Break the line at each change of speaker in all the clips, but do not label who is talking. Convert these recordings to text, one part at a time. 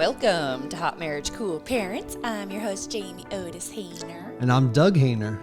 Welcome to Hot Marriage Cool Parents. I'm your host, Jamie Otis Hehner.
And I'm Doug Hehners.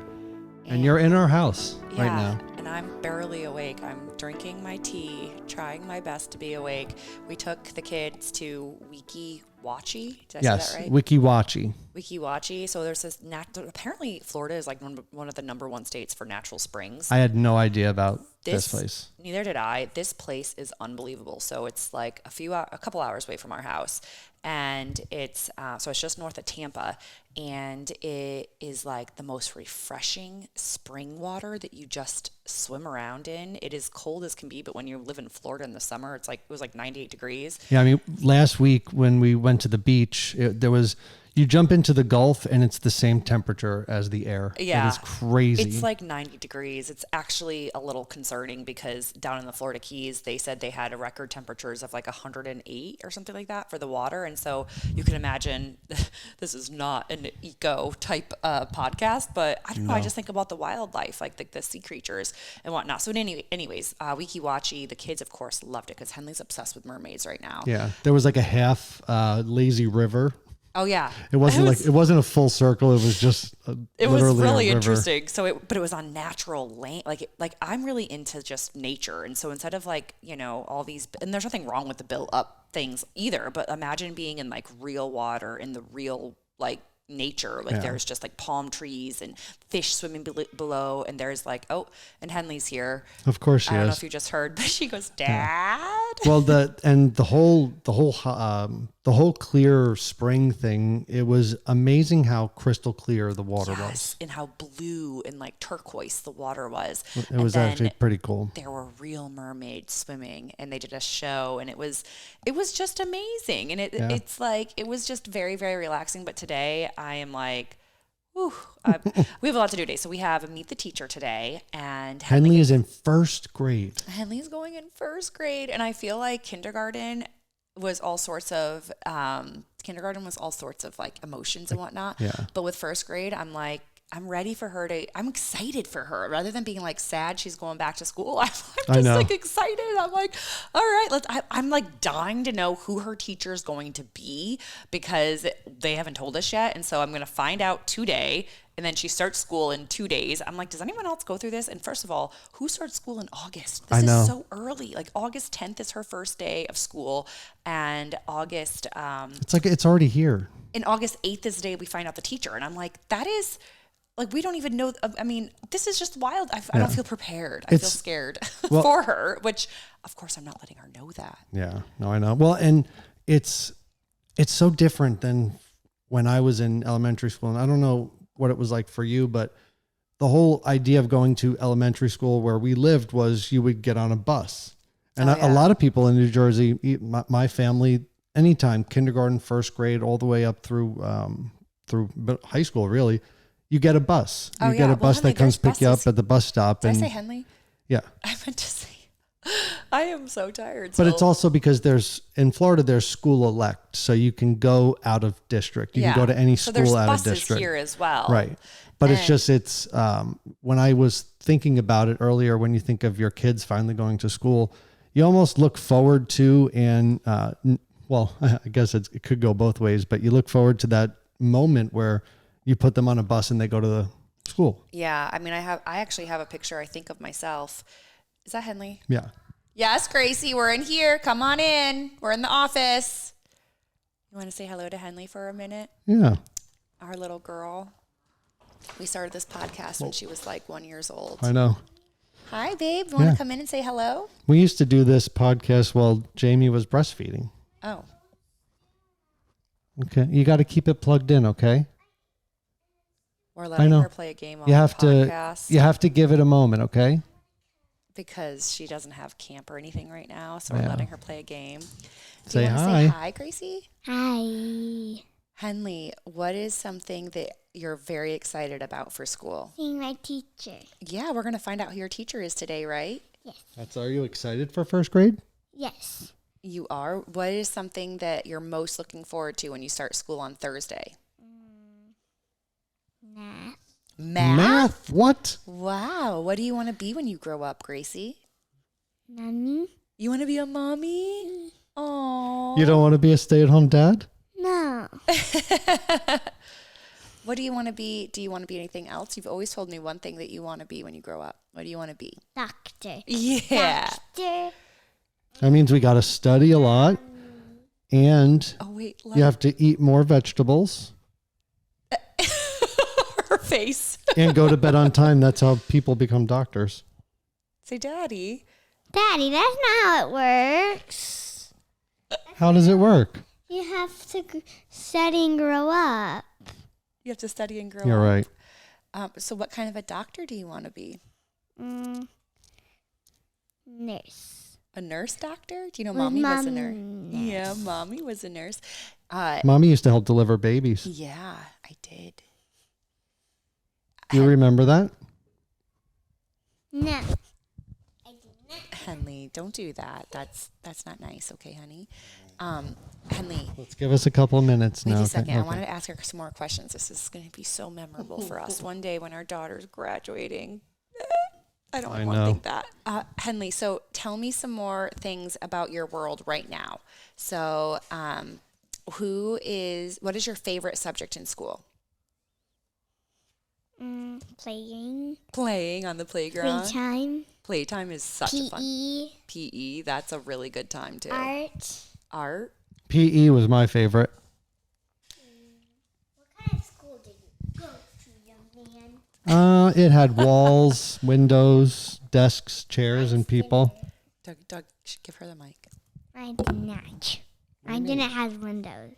And you're in our house right now.
And I'm barely awake. I'm drinking my tea, trying my best to be awake. We took the kids to Weeki-Wachee. Did I say that right?
Weeki-Wachee.
Weeki-Wachee. So there's this, apparently Florida is like one of the number one states for natural springs.
I had no idea about this place.
Neither did I. This place is unbelievable. So it's like a couple hours away from our house. And it's just north of Tampa, and it is like the most refreshing spring water that you just swim around in. It is cold as can be, but when you live in Florida in the summer, it was like 98 degrees.
Yeah, I mean, last week when we went to the beach, you jump into the Gulf and it's the same temperature as the air.
Yeah.
It is crazy.
It's like 90 degrees. It's actually a little concerning because down in the Florida Keys, they said they had a record temperatures of like 108 or something like that for the water. And so you can imagine this is not an eco type podcast, but I don't know. I just think about the wildlife, like the sea creatures and whatnot. So anyways, Weeki-Wachee, the kids, of course, loved it because Henley's obsessed with mermaids right now.
Yeah. There was like a half lazy river.
Oh yeah,
it wasn't a full circle. It was just
it was really interesting. But it was on natural land. Like I'm really into just nature, and so instead of like all these, and there's nothing wrong with the built up things either. But imagine being in like real water in the real like nature. There's just like palm trees and fish swimming below, and there's like and Henley's here.
Of course she is.
I don't know if you just heard, but she goes, Dad.
Yeah. Well, the whole clear spring thing. It was amazing how crystal clear the water was,
and how blue and like turquoise the water was.
It was actually pretty cool.
There were real mermaids swimming, and they did a show, and it was just amazing. And it's like it was just very, very relaxing. But today I am like, whew, we have a lot to do today. So we have a Meet the Teacher today, and
Henley is in first grade.
Henley's going in first grade, and I feel like kindergarten was all sorts of like emotions and whatnot.
Yeah.
But with first grade, I'm like, I'm ready for her I'm excited for her rather than being like sad she's going back to school. I'm just like excited. I'm like, all right, I'm like dying to know who her teacher is going to be because they haven't told us yet. And so I'm going to find out today. And then she starts school in 2 days. I'm like, does anyone else go through this? And first of all, who starts school in August? This is so early. Like August 10th is her first day of school. And August...
it's like it's already here.
And August 8th is the day we find out the teacher. And I'm like, that is... Like, we don't even know. I mean, this is just wild. I don't feel prepared. I feel scared for her, which, of course, I'm not letting her know that.
Yeah. No, I know. Well, and it's so different than when I was in elementary school. And I don't know what it was like for you, but the whole idea of going to elementary school where we lived was you would get on a bus. And a lot of people in New Jersey, my family, anytime, kindergarten, first grade, all the way up through high school, really, you get a bus. You get a bus that comes pick you up at the bus stop.
Did I say Henley?
Yeah.
I meant to say, I am so tired.
But it's also because in Florida, there's school elect. So you can go out of district. You can go to any school out of district. So there's buses
here as well.
Right. But it's when I was thinking about it earlier, when you think of your kids finally going to school, you almost look forward to, and well, I guess it could go both ways, but you look forward to that moment where you put them on a bus and they go to the school.
Yeah. I mean, I actually have a picture, I think, of myself. Is that Henley?
Yeah.
Yes, Gracie, we're in here. Come on in. We're in the office. You want to say hello to Henley for a minute?
Yeah.
Our little girl. We started this podcast when she was like 1 year old.
I know.
Hi, babe. You want to come in and say hello?
We used to do this podcast while Jamie was breastfeeding.
Oh.
Okay. You got to keep it plugged in, okay?
We're letting her play a game on the podcast.
You have to give it a moment, okay?
Because she doesn't have camp or anything right now, so we're letting her play a game.
Say hi.
Say hi, Gracie?
Hi.
Henley, what is something that you're very excited about for school?
Seeing my teacher.
Yeah, we're going to find out who your teacher is today, right?
Yes.
Are you excited for first grade?
Yes.
You are? What is something that you're most looking forward to when you start school on Thursday?
Math.
Math?
What?
Wow. What do you want to be when you grow up, Gracie?
Mommy.
You want to be a mommy? Oh.
You don't want to be a stay-at-home dad?
What do you want to be? Do you want to be anything else? You've always told me one thing that you want to be when you grow up. What do you want to be?
Doctor.
Yeah.
Doctor.
That means we got to study a lot, and
Oh, wait.
you have to eat more vegetables
Her face.
and go to bed on time. That's how people become doctors.
Say, Daddy.
Daddy, that's not how it works.
How does it work?
You have to study and grow up.
You have to study and grow
You're
up.
right.
So what kind of a doctor do you want to be?
Nurse.
A nurse doctor? Do you know
With
Mommy was a
Mom
nurse? Yeah, Mommy was a nurse.
Mommy used to help deliver babies.
Yeah, I did.
Do you remember that?
No.
Henley, don't do that. That's not nice. Okay, honey. Henley,
Let's give us a couple of minutes
wait
now.
a
okay?
second. I
Okay.
wanted to ask her some more questions. This is going to be so memorable for us one day when our daughter's graduating. I don't
I
want to
know.
think that. Henley, so tell me some more things about your world right now. So, what is your favorite subject in school?
Playing.
Playing on the playground.
Playtime.
Playtime is such a fun.
PE.
PE, that's a really good time too.
Art.
Art.
PE was my favorite.
What kind of school did you go to, young man?
It had walls, windows, desks, chairs, and people.
Doug, give her the mic.
I did not. I didn't have windows.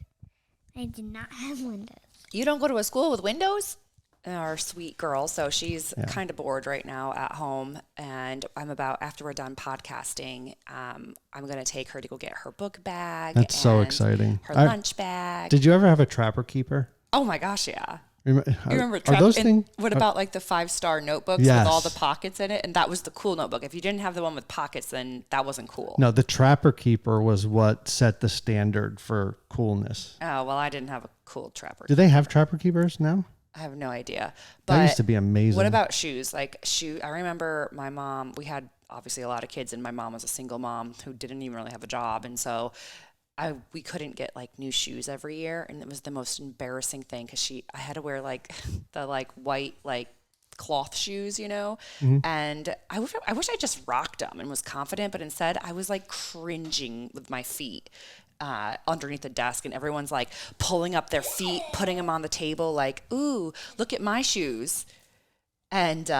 I did not have windows.
You don't go to a school with windows? Our sweet girl. So she's kind of bored right now at home. And after we're done podcasting, I'm going to take her to go get her book bag.
That's so
and
exciting.
Her lunch bag.
Did you ever have a trapper keeper?
Oh my gosh, yeah.
You
remember
are those
and
things?
what about like the 5-star notebooks
Yes.
with all the pockets in it? And that was the cool notebook. If you didn't have the one with pockets, then that wasn't cool.
No, the trapper keeper was what set the standard for coolness.
Oh, well, I didn't have a cool trapper.
Do they have trapper keepers now?
I have no idea. But
That used to be amazing.
What about shoes? I remember my mom, we had obviously a lot of kids, and my mom was a single mom who didn't even really have a job. And so we couldn't get like new shoes every year. And it was the most embarrassing thing because I had to wear like the like white, like cloth shoes, you know? And I wish I just rocked them and was confident, but instead I was like cringing with my feet underneath the desk, and everyone's like pulling up their feet, putting them on the table like, ooh, look at my shoes. And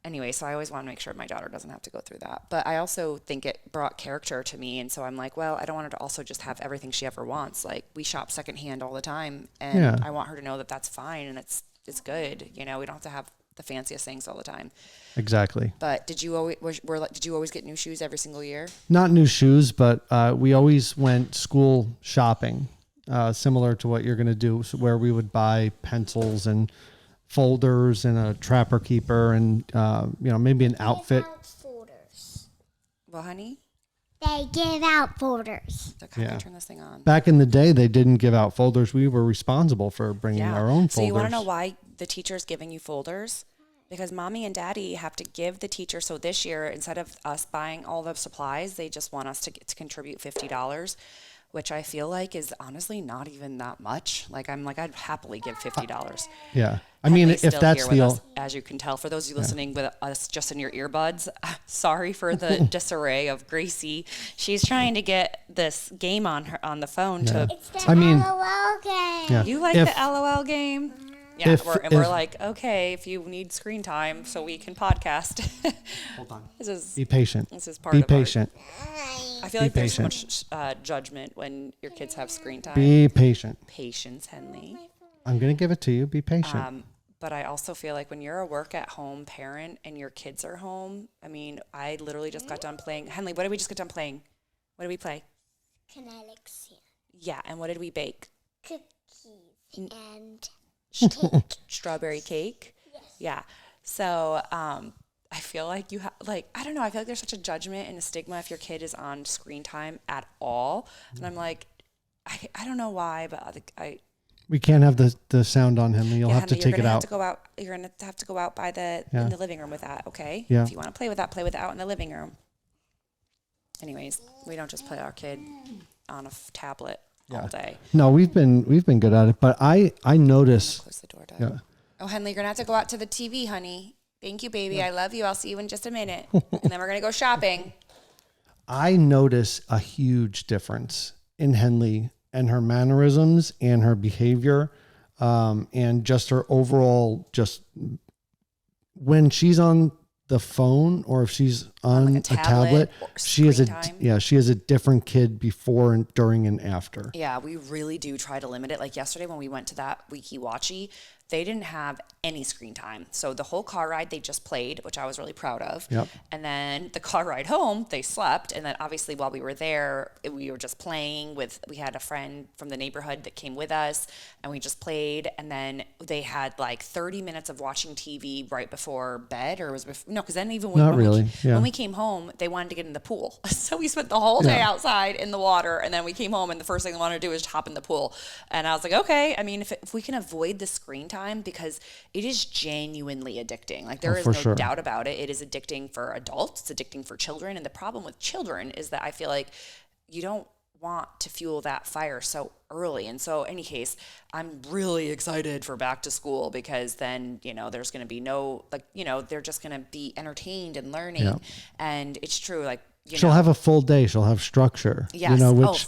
anyway, so I always want to make sure my daughter doesn't have to go through that. But I also think it brought character to me. And so I'm like, well, I don't want her to also just have everything she ever wants. Like, we shop secondhand all the time, and I want her to know that that's fine and it's good. You know, we don't have to have the fanciest things all the time.
Exactly.
But did you always get new shoes every single year?
Not new shoes, but we always went school shopping, similar to what you're going to do, where we would buy pencils and folders and a trapper keeper and maybe an outfit.
Give out folders.
Well, honey,
They give out folders.
how can I turn this thing on?
Back in the day, they didn't give out folders. We were responsible for bringing our own folders.
So you want to know why the teacher's giving you folders? Because mommy and daddy have to give the teacher. So this year, instead of us buying all the supplies, they just want us to contribute $50, which I feel like is honestly not even that much. Like I'd happily give $50.
Yeah. I mean,
Henley's
if
still
that's
here with
the
us, as you can tell, for those of you listening with us just in your earbuds, sorry for the disarray of Gracie. She's trying to get this game on the phone to.
It's the
I mean-
LOL game.
Yeah.
You like
If-
the LOL game? Yeah,
If-
we're
if-
like, okay, if you need screen time so we can podcast.
Hold on.
This
Be patient.
is part
Be
of our-
patient.
I feel like
Be
there's so
patient.
much judgment when your kids have screen time.
Be patient.
Patience, Henley.
I'm going to give it to you. Be patient.
But I also feel like when you're a work-at-home parent and your kids are home, I mean, I literally just got done playing. Henley, what did we just get done playing? What did we play?
Kinetic sand.
Yeah, and what did we bake?
Cookies and
Strawberry cake. Yeah. So I feel like you have, like, I don't know. I feel like there's such a judgment and a stigma if your kid is on screen time at all. And I'm like, I don't know why, but
We can't have the sound on Henley. You'll have to
Henley,
take it out.
You're gonna have to go out by in the living room with that. Okay.
Yeah.
If you want to play with that out in the living room. Anyways, we don't just put our kid on a tablet. all day.
No, we've been good at it, but I notice.
Close the door, Doug.
Yeah.
Oh, Henley, you're gonna have to go out to the TV, honey. Thank you, baby. I love you. I'll see you in just a minute, and then we're gonna go shopping.
I notice a huge difference in Henley and her mannerisms and her behavior, and just her overall, just when she's on the phone or if she's on like a tablet, she is she is a different kid before and during and after.
Yeah, we really do try to limit it. Like yesterday when we went to that Wiki Watchy, they didn't have any screen time. So the whole car ride they just played, which I was really proud of.
Yep.
And then the car ride home, they slept. And then obviously while we were there, we were just playing we had a friend from the neighborhood that came with us and we just played. And then they had like 30 minutes of watching TV right before bed because then even when we came home, they wanted to get in the pool. So we spent the whole day outside in the water. And then we came home and the first thing they wanted to do was hop in the pool. And I was like, okay, I mean, if we can avoid the screen time, because it is genuinely addicting. Like there is no doubt about it. It is addicting for adults. It's addicting for children. And the problem with children is that I feel like you don't want to fuel that fire so early. And so in any case, I'm really excited for back to school because then, there's going to be they're just going to be entertained and learning. Yeah. And it's true. Like,
she'll have a full day. She'll have structure.
Yes.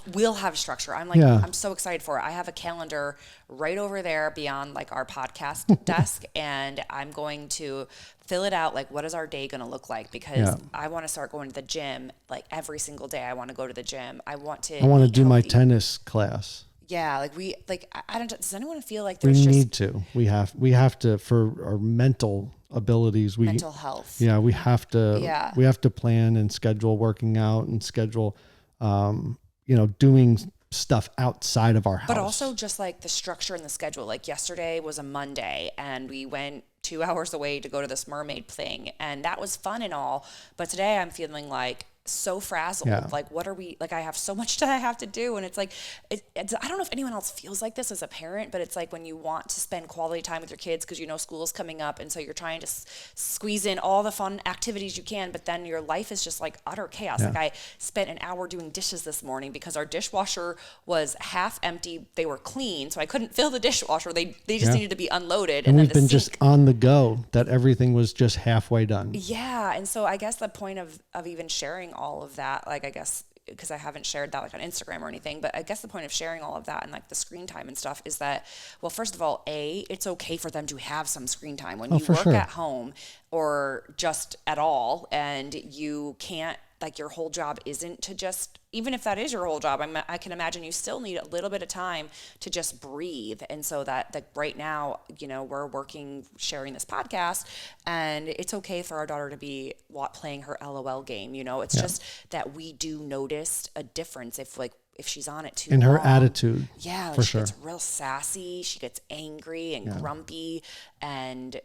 We'll have structure. I'm so excited for it. I have a calendar right over there beyond like our podcast desk. And I'm going to fill it out. Like, what is our day going to look like? Because I want to start going to the gym like every single day. I want to go to the gym. I want to do
my tennis class.
Yeah. I don't, does anyone feel like
we need to, we have to, for our mental abilities,
mental health.
Yeah. We have to plan and schedule working out and schedule, doing stuff outside of our house.
But also just like the structure and the schedule. Like yesterday was a Monday and we went 2 hours away to go to this mermaid thing. And that was fun and all. But today I'm feeling like so frazzled. Yeah. Like, what are we, like, I have so much that I have to do. And it's like, I don't know if anyone else feels like this as a parent, but it's like when you want to spend quality time with your kids because school is coming up. And so you're trying to squeeze in all the fun activities you can, but then your life is just like utter chaos. Yeah. Like I spent an hour doing dishes this morning because our dishwasher was half empty. They were clean. So I couldn't fill the dishwasher. They just needed to be unloaded.
And we've been just on the go that everything was just halfway done.
Yeah. And so I guess the point of even sharing all of that, like, I guess, because I haven't shared that like on Instagram or anything, but I guess the point of sharing all of that and like the screen time and stuff is that, well, first of all, it's okay for them to have some screen time when you work at home or just at all. And you can't, like, your whole job isn't to just, even if that is your whole job, I can imagine you still need a little bit of time to just breathe. And so that right now, we're working, sharing this podcast, and it's okay for our daughter to be playing her LOL game. It's just that we do notice a difference if she's on it too long.
In her attitude.
Yeah.
For
she
sure.
gets real sassy. She gets angry and grumpy and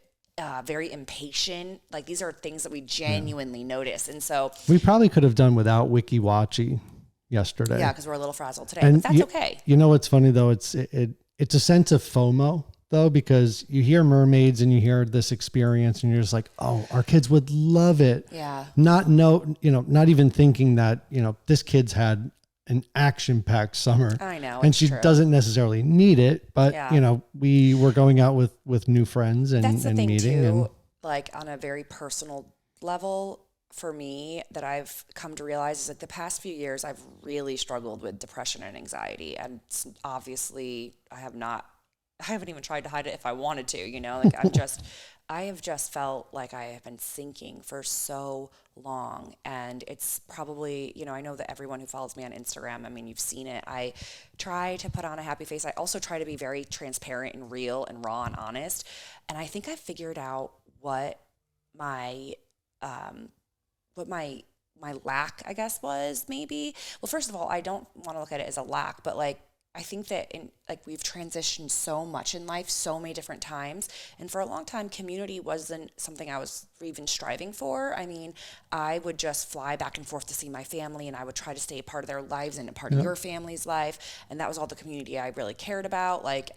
very impatient. Like, these are things that we genuinely notice. And so
we probably could have done without Wiki Watchy yesterday.
Yeah, because we're a little frazzled today, but that's okay.
What's funny though? It's a sense of FOMO though, because you hear mermaids and you hear this experience and you're just like, oh, our kids would love it.
Yeah.
Not even thinking that, this kid's had an action-packed summer.
I know.
And she doesn't necessarily need it, but we were going out with new friends and
that's the thing
meeting.
Too,
and
like on a very personal level for me that I've come to realize is like the past few years I've really struggled with depression and anxiety, and obviously I haven't even tried to hide it if I wanted to, like I have just felt like I have been sinking for so long. And it's probably, I know that everyone who follows me on Instagram, I mean, you've seen it. I try to put on a happy face. I also try to be very transparent and real and raw and honest. And I think I figured out what my lack, I guess, was maybe. Well, first of all, I don't want to look at it as a lack, but like, I think that we've transitioned so much in life, so many different times. And for a long time, community wasn't something I was even striving for. I mean, I would just fly back and forth to see my family, and I would try to stay a part of their lives and a part of your family's life. And that was all the community I really cared about. Like,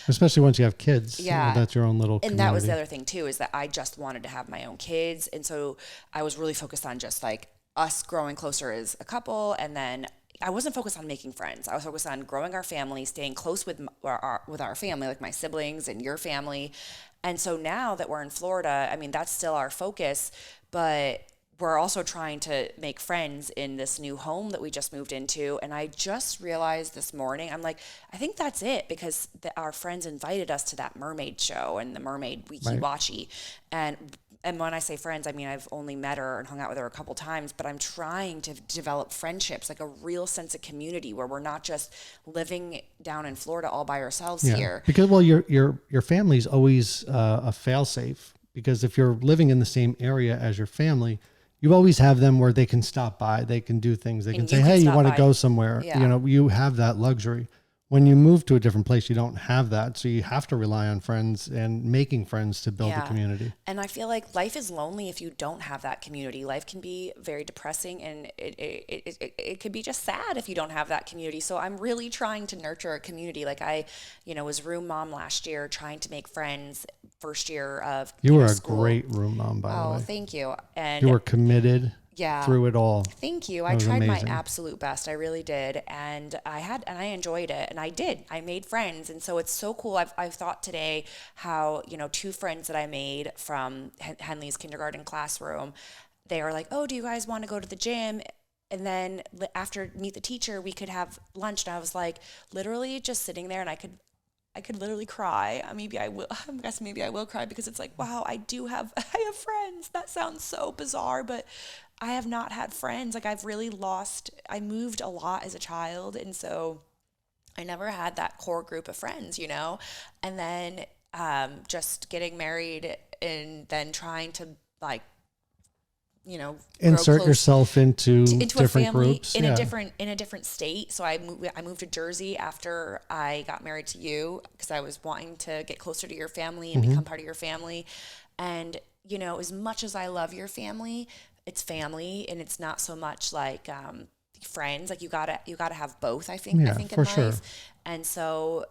especially once you have kids.
Yeah.
That's your own little community.
And that was the other thing too, is that I just wanted to have my own kids. And so I was really focused on just like us growing closer as a couple. And then, I wasn't focused on making friends. I was focused on growing our family, staying close with our family, like my siblings and your family. And so now that we're in Florida, I mean, that's still our focus, but we're also trying to make friends in this new home that we just moved into. And I just realized this morning, I'm like, I think that's it, because our friends invited us to that mermaid show and the mermaid wiki-wachi. And when I say friends, I mean, I've only met her and hung out with her a couple times, but I'm trying to develop friendships, like a real sense of community where we're not just living down in Florida all by ourselves here.
Because, well, your family's always a fail-safe, because if you're living in the same area as your family, you always have them where they can stop by, they can do things, they can say, hey, you want to go somewhere?
Yeah.
You know, you have that luxury. When you move to a different place, you don't have that. So you have to rely on friends and making friends to build a community.
And I feel like life is lonely if you don't have that community. Life can be very depressing, and it could be just sad if you don't have that community. So I'm really trying to nurture a community. Like I, was room mom last year, trying to make friends first year of
You were a
school.
Great room mom, by the way.
Oh, thank you. And
you were committed. Through it all.
Thank you. I tried my absolute best. I really did. And I enjoyed it. And I made friends. And so it's so cool. I've thought today how, 2 friends that I made from Henley's kindergarten classroom, they are like, oh, do you guys want to go to the gym? And then after meet the teacher, we could have lunch. And I was like, literally just sitting there, and I could literally cry. Maybe I will. I guess maybe I will cry, because it's like, wow, I have friends. That sounds so bizarre, but I have not had friends. Like I moved a lot as a child. And so I never had that core group of friends, and then just getting married and then trying to
insert yourself into different
a family
groups
in a different state. So I moved to Jersey after I got married to you, because I was wanting to get closer to your family and become part of your family. And as much as I love your family, it's family, and it's not so much like friends. Like you gotta have both, I think in life. Sure. And so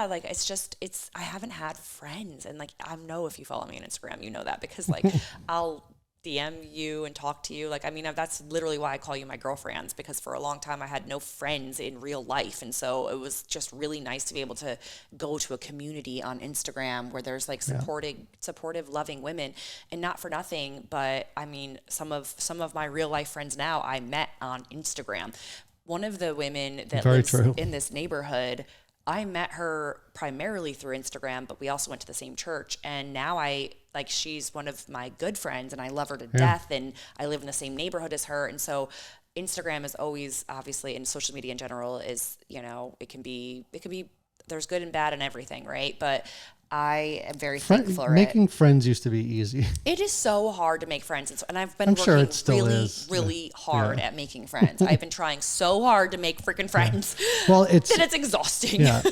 like I haven't had friends. And like, I know if you follow me on Instagram, you know that, because like I'll DM you and talk to you. Like, that's literally why I call you my girlfriends, because for a long time I had no friends in real life. And so it was just really nice to be able to go to a community on Instagram where there's like supportive, loving women. And not for nothing, but some of my real life friends now I met on Instagram. One of the women that lives in this neighborhood, I met her primarily through Instagram, but we also went to the same church. And now she's one of my good friends, and I love her to death, and I live in the same neighborhood as her. And so Instagram is always, obviously, and social media in general is, it can be, there's good and bad and everything, right? But I am very thankful.
Making friends used to be easy.
It is so hard to make friends. And I've been working really hard at making friends. I've been trying so hard to make freaking friends. Well, it's exhausting.
Yeah.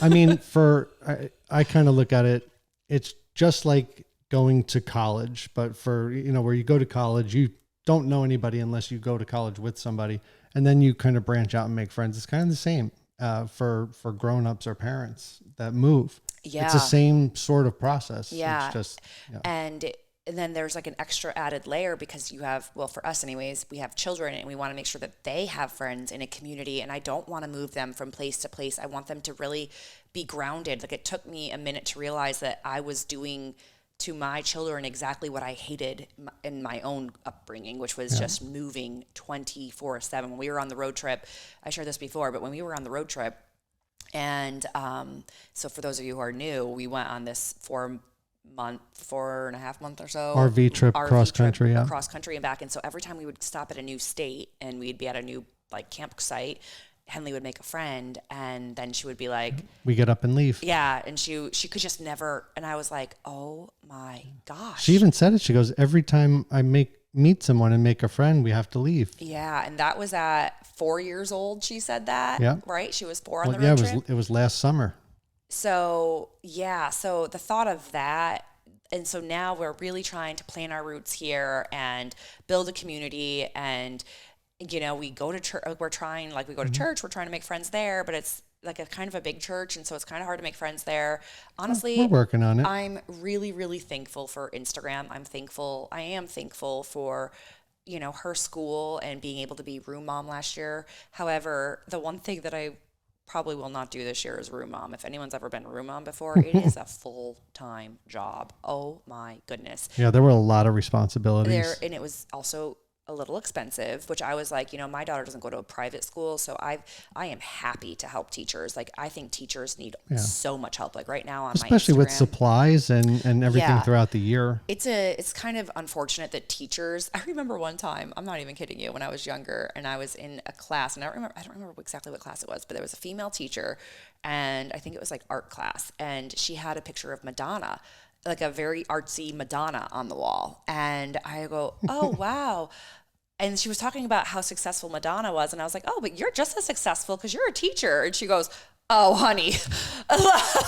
I kind of look at it, it's just like going to college, but for, where you go to college, you don't know anybody unless you go to college with somebody, and then you kind of branch out and make friends. It's kind of the same for grown-ups or parents that move. Yeah. It's the same sort of process.
Yeah.
It's just,
And then there's like an extra added layer, because you have, well, for us anyways, we have children, and we want to make sure that they have friends in a community. And I don't want to move them from place to place. I want them to really be grounded. Like, it took me a minute to realize that I was doing to my children exactly what I hated in my own upbringing, which was just moving 24/7. When we were on the road trip, I shared this before, but when we were on the road trip, and so for those of you who are new, we went on this 4.5 month or so
RV trip cross country
and back. And so every time we would stop at a new state and we'd be at a new campsite, Henley would make a friend, and then she would be like,
we get up and leave.
Yeah. And she could just never. And I was like, oh my gosh.
She even said it. She goes, every time I meet someone and make a friend, we have to leave.
Yeah. And that was at 4 years old. She said that, right? She was 4 on the road trip.
It was last summer.
So so the thought of that, and so now we're really trying to plant our roots here and build a community. And we go to church. We go to church. We're trying to make friends there, but it's like a kind of a big church, and so it's kind of hard to make friends there. Honestly,
we're working on it.
I'm really, really thankful for Instagram. I am thankful for her school and being able to be room mom last year. However, the one thing that I probably will not do this year is room mom. If anyone's ever been room mom before, it is a full-time job. Oh my goodness.
Yeah, there were a lot of responsibilities.
And it was also a little expensive, which I was like, my daughter doesn't go to a private school, so I am happy to help teachers. Like, I think teachers need so much help. Like right now on
especially
my Instagram,
with supplies and everything throughout the year.
It's kind of unfortunate that teachers. I remember one time, I'm not even kidding you, when I was younger and I was in a class, and I don't remember exactly what class it was, but there was a female teacher, and I think it was like art class, and she had a picture of Madonna, like a very artsy Madonna on the wall. And I go, oh, wow. And she was talking about how successful Madonna was. And I was like, oh, but you're just as successful because you're a teacher. And she goes, oh, honey.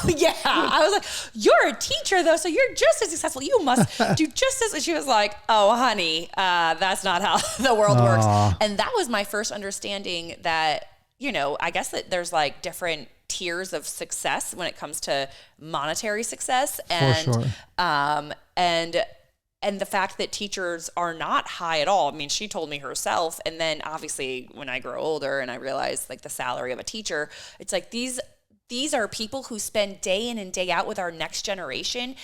Yeah. I was like, you're a teacher, though, so you're just as successful. You must do just as. And she was like, oh, honey, that's not how the world works. And that was my first understanding that, I guess that there's like different tiers of success when it comes to monetary success. And,
for sure.
And the fact that teachers are not high at all. I mean, she told me herself. And then obviously when I grow older and I realized like the salary of a teacher, it's like these are people who spend day in and day out with our next generation,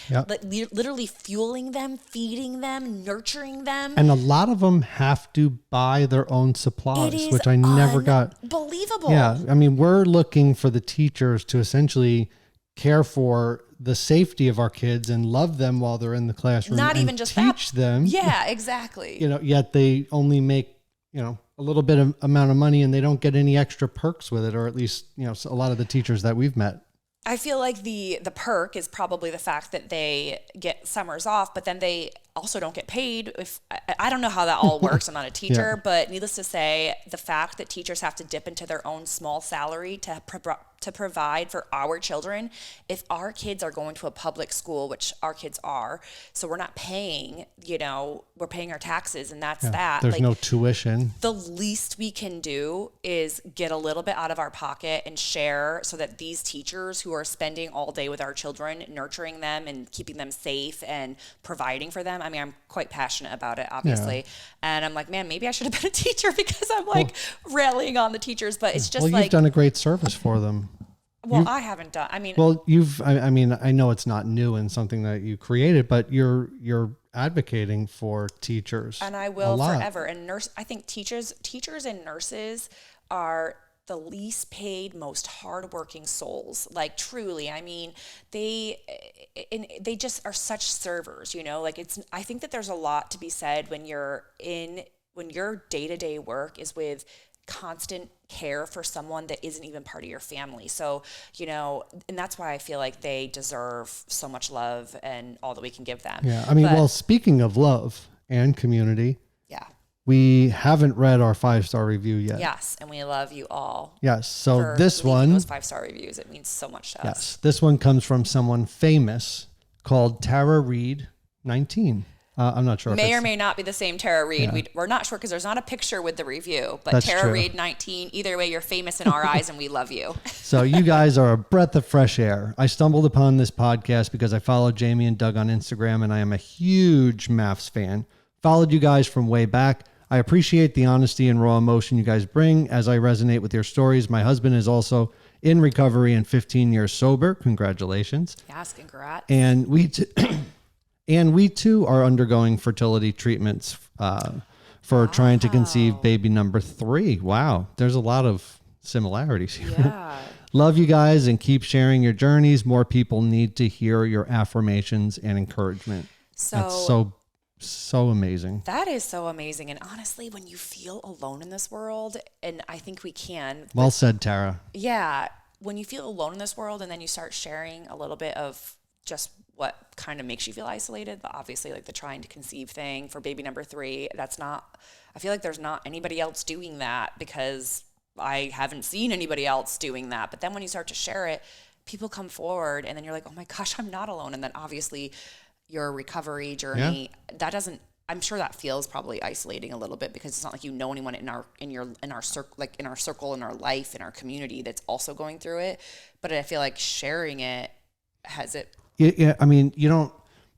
literally fueling them, feeding them, nurturing them.
And a lot of them have to buy their own supplies, which I never got.
Unbelievable.
Yeah. I mean, we're looking for the teachers to essentially care for the safety of our kids and love them while they're in the classroom.
Not even just
teach them.
Yeah, exactly.
Yet they only make, a little bit of amount of money and they don't get any extra perks with it, or at least, a lot of the teachers that we've met.
I feel like the perk is probably the fact that they get summers off, but then they also don't get paid. If I don't know how that all works. I'm not a teacher, but needless to say, the fact that teachers have to dip into their own small salary to provide for our children. If our kids are going to a public school, which our kids are, so we're not paying, we're paying our taxes, and that's that.
There's no tuition.
The least we can do is get a little bit out of our pocket and share so that these teachers who are spending all day with our children, nurturing them and keeping them safe and providing for them. I mean, I'm quite passionate about it, obviously. And I'm like, man, maybe I should have been a teacher because I'm like rallying on the teachers, but it's just
you've done a great service for them.
Well, I haven't done. I mean,
I know it's not new and something that you created, but you're advocating for teachers,
and I will forever. And I think teachers and nurses are the least paid, most hardworking souls. Like truly, I mean, they just are such servers. I think that there's a lot to be said when your day-to-day work is with constant care for someone that isn't even part of your family. So, and that's why I feel like they deserve so much love and all that we can give them.
Yeah. I mean, speaking of love and community, we haven't read our 5-star review yet.
Yes. And we love you all.
Yes. So this one,
those 5-star reviews, it means so much to us.
Yes. This one comes from someone famous called Tara Reed 19. I'm not sure.
May or may not be the same Tara Reid. Yeah. We're not sure because there's not a picture with the review. But that's Tara true. Reid 19. Either way, you're famous in our eyes, and we love you.
So you guys are a breath of fresh air. I stumbled upon this podcast because I followed Jamie and Doug on Instagram, and I am a huge MAFS fan. Followed you guys from way back. I appreciate the honesty and raw emotion you guys bring as I resonate with your stories. My husband is also in recovery and 15 years sober. Congratulations.
Yes, congrats.
And we too are undergoing fertility treatments for trying to conceive baby number 3. Wow. There's a lot of similarities here.
Yeah.
Love you guys and keep sharing your journeys. More people need to hear your affirmations and encouragement. That's so amazing.
That is so amazing. And honestly, when you feel alone in this world, and I think we can.
Well said, Tara.
Yeah. When you feel alone in this world and then you start sharing a little bit of just what kind of makes you feel isolated, but obviously like the trying to conceive thing for baby number 3, I feel like there's not anybody else doing that because I haven't seen anybody else doing that. But then when you start to share it, people come forward and then you're like, oh my gosh, I'm not alone. And then obviously your recovery journey, I'm sure that feels probably isolating a little bit because it's not like anyone in our circle, in our life, in our community that's also going through it. But I feel like sharing it has it.
Yeah. I mean,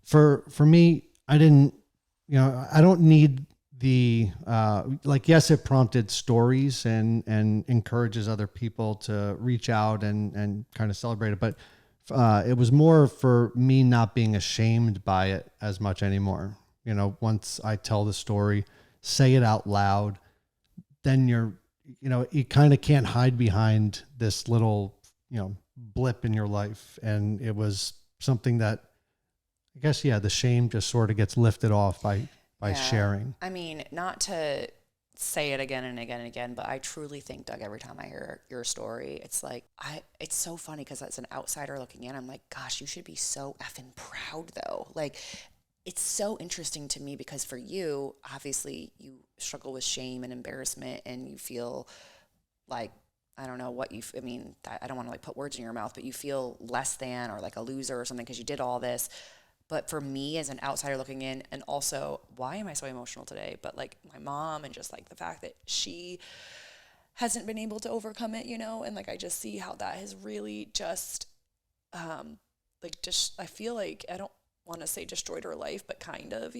for me, I don't need like, yes, it prompted stories and encourages other people to reach out and kind of celebrate it. But it was more for me not being ashamed by it as much anymore. You know, once I tell the story, say it out loud, then you kind of can't hide behind this little, blip in your life. And it was something that, I guess, the shame just sort of gets lifted off by sharing.
I mean, not to say it again and again and again, but I truly think, Doug, every time I hear your story, it's like, it's so funny because as an outsider looking in, I'm like, gosh, you should be so effing proud though. Like, it's so interesting to me because for you, obviously you struggle with shame and embarrassment and you feel like, I don't know what I don't want to like put words in your mouth, but you feel less than or like a loser or something because you did all this. But for me as an outsider looking in, and also, why am I so emotional today? But like my mom and just like the fact that she hasn't been able to overcome it, and like I just see how that has really just, I feel like, I don't want to say destroyed her life, but kind of,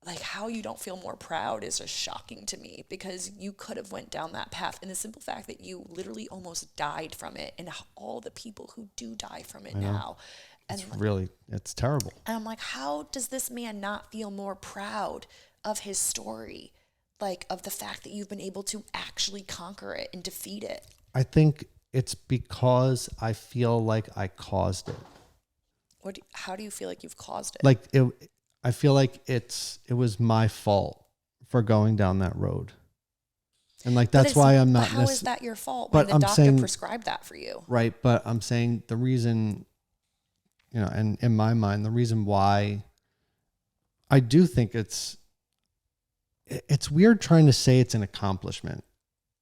like how you don't feel more proud is just shocking to me because you could have went down that path. And the simple fact that you literally almost died from it and all the people who do die from it now. And
it's terrible.
And I'm like, how does this man not feel more proud of his story? Like of the fact that you've been able to actually conquer it and defeat it.
I think it's because I feel like I caused it.
How do you feel like you've caused it?
Like I feel like it was my fault for going down that road. And like, that's why I'm not.
How is that your fault when the doctor prescribed that for you?
Right. But I'm saying the reason, and in my mind, the reason why I do think it's weird trying to say it's an accomplishment.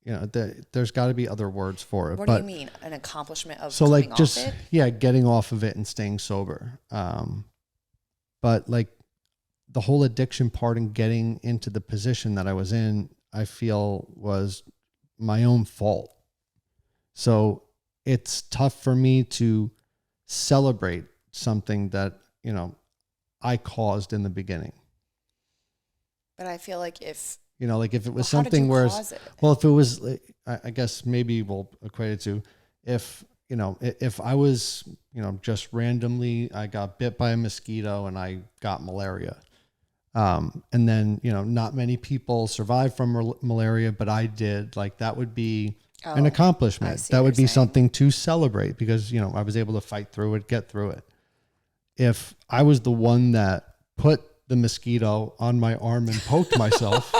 There's got to be other words for it.
What do you mean? An accomplishment of
so
coming
like just,
off it?
Getting off of it and staying sober. But like, the whole addiction part and getting into the position that I was in, I feel was my own fault. So it's tough for me to celebrate something that, I caused in the beginning.
But I feel like if
it was something where, if it was, I guess maybe we'll equate it to if I was, just randomly, I got bit by a mosquito and I got malaria. And then, not many people survive from malaria, but I did. Like, that would be an accomplishment. That would be something to celebrate because, I was able to fight through it, get through it. If I was the one that put the mosquito on my arm and poked myself,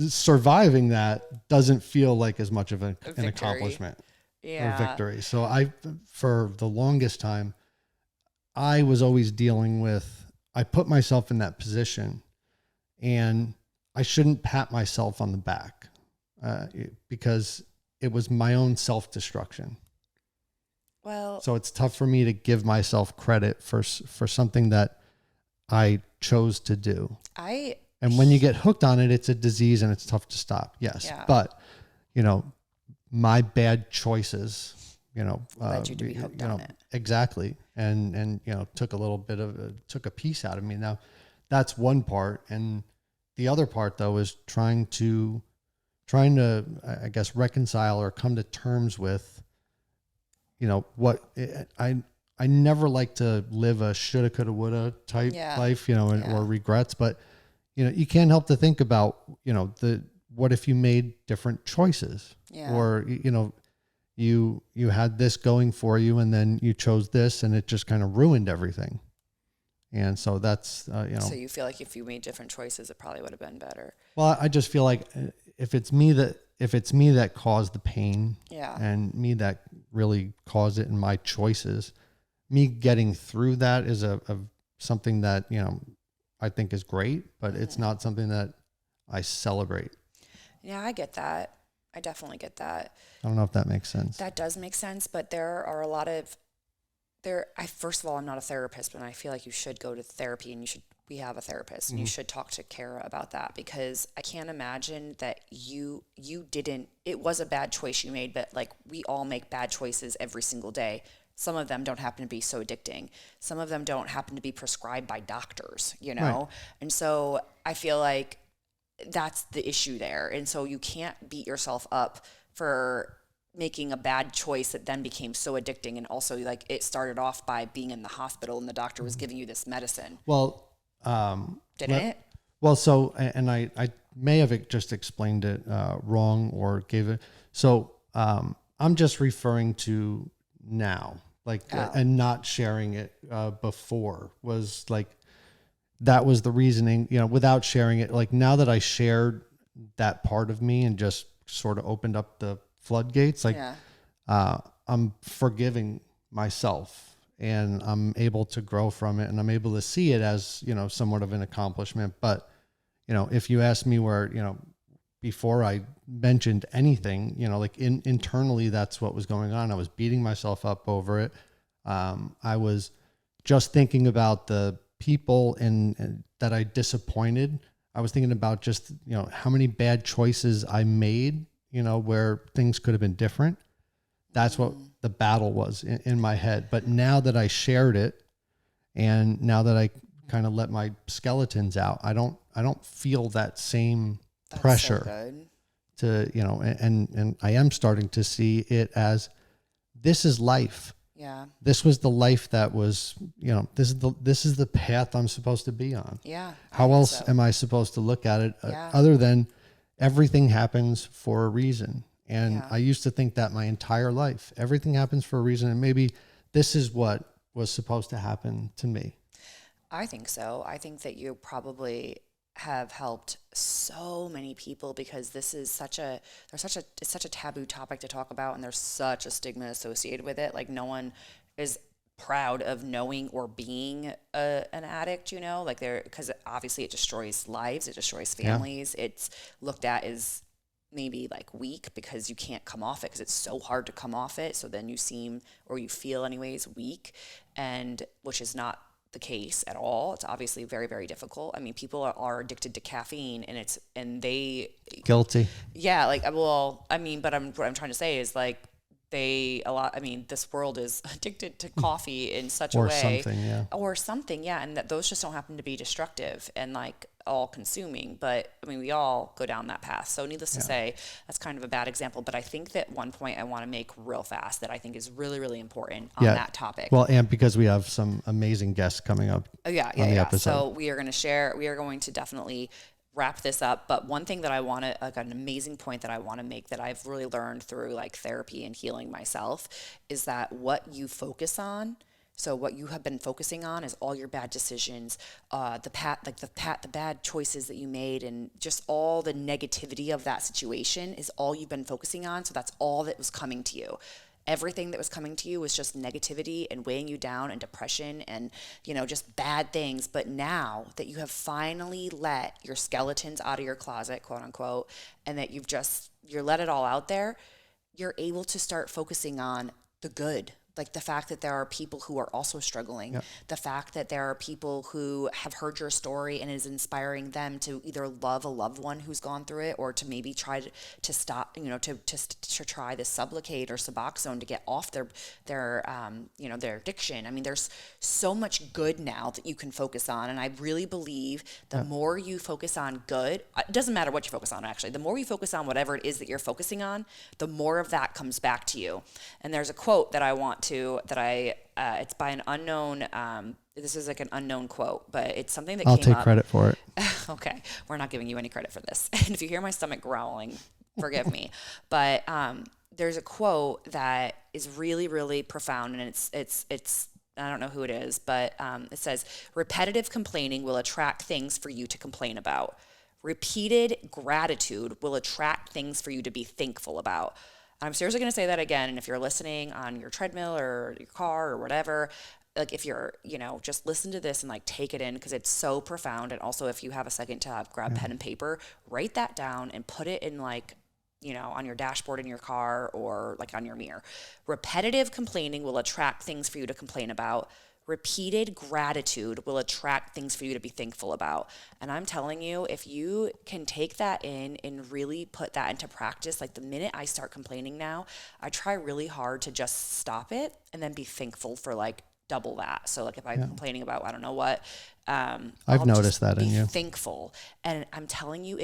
surviving that doesn't feel like as much of an accomplishment or victory. So for the longest time, I was always dealing with, I put myself in that position and I shouldn't pat myself on the back because it was my own self-destruction.
Well,
so it's tough for me to give myself credit for something that I chose to do. And when you get hooked on it, it's a disease and it's tough to stop. Yes. Yeah. But, my bad choices,
led you to be hooked on it.
Exactly. And took a piece out of me. Now that's one part. And the other part though, is trying to, I guess, reconcile or come to terms with, what I never like to live a shoulda, coulda, woulda type life, or regrets, but you can't help to think about, what if you made different choices or, you had this going for you and then you chose this and it just kind of ruined everything. And so that's,
So you feel like if you made different choices, it probably would have been better.
Well, I just feel like if it's me that caused the pain and me that really caused it in my choices, me getting through that is a something that, I think is great, but it's not something that I celebrate.
Yeah, I get that. I definitely get that.
I don't know if that makes sense.
That does make sense, but there are a lot of first of all, I'm not a therapist, but I feel like you should go to therapy and we have a therapist and you should talk to Kara about that because I can't imagine that you didn't, it was a bad choice you made, but like we all make bad choices every single day. some of them don't happen to be so addicting. Some of them don't happen to be prescribed by doctors, you know? Right. And so I feel like that's the issue there. And so you can't beat yourself up for making a bad choice that then became so addicting. And also, like, it started off by being in the hospital and the doctor was giving you this medicine.
Well,
didn't it?
Well, so, and I may have just explained it wrong or gave it. So I'm just referring to now, like, and not sharing it before was like, that was the reasoning, you know, without sharing it. Like, now that I shared that part of me and just sort of opened up the floodgates, like, I'm forgiving myself and I'm able to grow from it and I'm able to see it as, you know, somewhat of an accomplishment. But, you know, if you ask me where, you know, before I mentioned anything, you know, like internally, that's what was going on. I was beating myself up over it. I was just thinking about the people and that I disappointed. I was thinking about just, you know, how many bad choices I made, you know, where things could have been different. That's what the battle was in my head. But now that I shared it and now that I kind of let my skeletons out, I don't feel that same pressure to, you know, and I am starting to see it as, this is life.
Yeah.
This was the life that was, you know, this is the path I'm supposed to be on.
Yeah.
How else am I supposed to look at it other than everything happens for a reason? And I used to think that my entire life, everything happens for a reason. And maybe this is what was supposed to happen to me.
I think so. I think that you probably have helped so many people because this is it's such a taboo topic to talk about, and there's such a stigma associated with it. Like, no one is proud of knowing or being an addict, you know, like because obviously it destroys lives, it destroys families. It's looked at as maybe like weak because you can't come off it because it's so hard to come off it. So then you seem, or you feel anyways, weak, and which is not the case at all. It's obviously very, very difficult. I mean, people are addicted to caffeine and they
guilty.
Yeah. Like, well, I mean, but what I'm trying to say is like, this world is addicted to coffee in such a way or something. Yeah. And that those just don't happen to be destructive and like all consuming, but I mean, we all go down that path. So needless to say, that's kind of a bad example, but I think that one point I want to make real fast that I think is really, really important on that topic.
Well, and because we have some amazing guests coming up.
On the episode. So we are going to definitely wrap this up. But one thing that I want to, like an amazing point that I want to make that I've really learned through like therapy and healing myself is that what you focus on, so what you have been focusing on is all your bad decisions, the bad choices that you made, and just all the negativity of that situation is all you've been focusing on. So that's all that was coming to you. Everything that was coming to you was just negativity and weighing you down and depression and, you know, just bad things. But now that you have finally let your skeletons out of your closet, quote unquote, and that you're let it all out there, you're able to start focusing on the good. Like the fact that there are people who are also struggling, the fact that there are people who have heard your story and it is inspiring them to either love a loved one who's gone through it or to maybe try to stop, you know, to try the Sublocade or Suboxone to get off their addiction. I mean, there's so much good now that you can focus on. And I really believe the more you focus on good, it doesn't matter what you focus on, actually, the more you focus on whatever it is that you're focusing on, the more of that comes back to you. And there's a quote that I want to, it's by an unknown, this is like an unknown quote, but it's something that came up.
I'll take credit for it.
Okay. We're not giving you any credit for this. And if you hear my stomach growling, forgive me. But there's a quote that is really, really profound, and it's I don't know who it is, but it says, repetitive complaining will attract things for you to complain about. Repeated gratitude will attract things for you to be thankful about. I'm seriously going to say that again. And if you're listening on your treadmill or your car or whatever, like if you're, you know, just listen to this and like take it in because it's so profound. And also if you have a second to grab pen and paper, write that down and put it in like, on your dashboard in your car or like on your mirror. Repetitive complaining will attract things for you to complain about. Repeated gratitude will attract things for you to be thankful about. And I'm telling you, if you can take that in and really put that into practice, like the minute I start complaining now, I try really hard to just stop it and then be thankful for like double that. So like if I'm complaining about, I don't know what,
I've noticed that in you.
Thankful. And I'm telling you,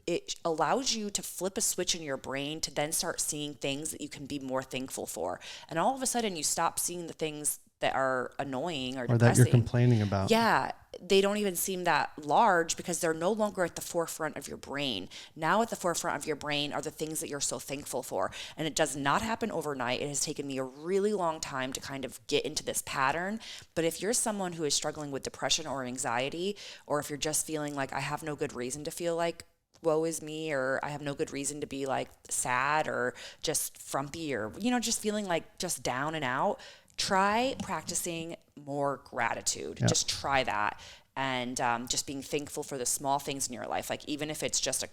it allows you to flip a switch in your brain to then start seeing things that you can be more thankful for. And all of a sudden you stop seeing the things that are annoying or depressing.
That you're complaining about.
Yeah. They don't even seem that large because they're no longer at the forefront of your brain. Now at the forefront of your brain are the things that you're so thankful for. And it does not happen overnight. It has taken me a really long time to kind of get into this pattern. But if you're someone who is struggling with depression or anxiety, or if you're just feeling like I have no good reason to feel like woe is me, or I have no good reason to be like sad or just frumpy or, just feeling like just down and out, try practicing more gratitude.
Yep.
Just try that. And just being thankful for the small things in your life. Like even if it's just a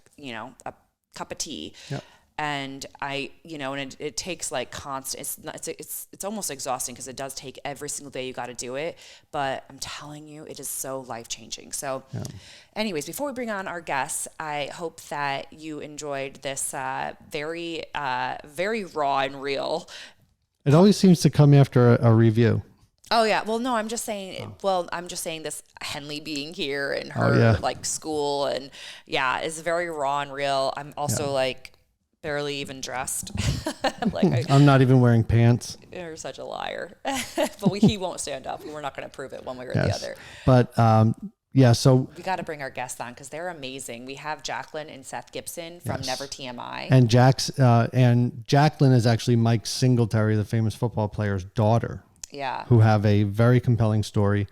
cup of tea.
Yep.
And and it takes like constant, it's almost exhausting because it does take every single day. You got to do it. But I'm telling you, it is so life-changing. So anyways, before we bring on our guests, I hope that you enjoyed this very, very raw and real.
It always seems to come after a review.
Oh yeah. Well, no, I'm just saying, this Henley being here and her like school and is very raw and real. I'm also like barely even dressed.
I'm not even wearing pants.
You're such a liar. But he won't stand up. We're not going to prove it one way or the other.
But so
we got to bring our guests on because they're amazing. We have Jaclyn and Seth Gibson from Never TMI.
And Jaclyn is actually Mike Singletary, the famous football player's daughter.
Yeah.
Who have a very compelling story.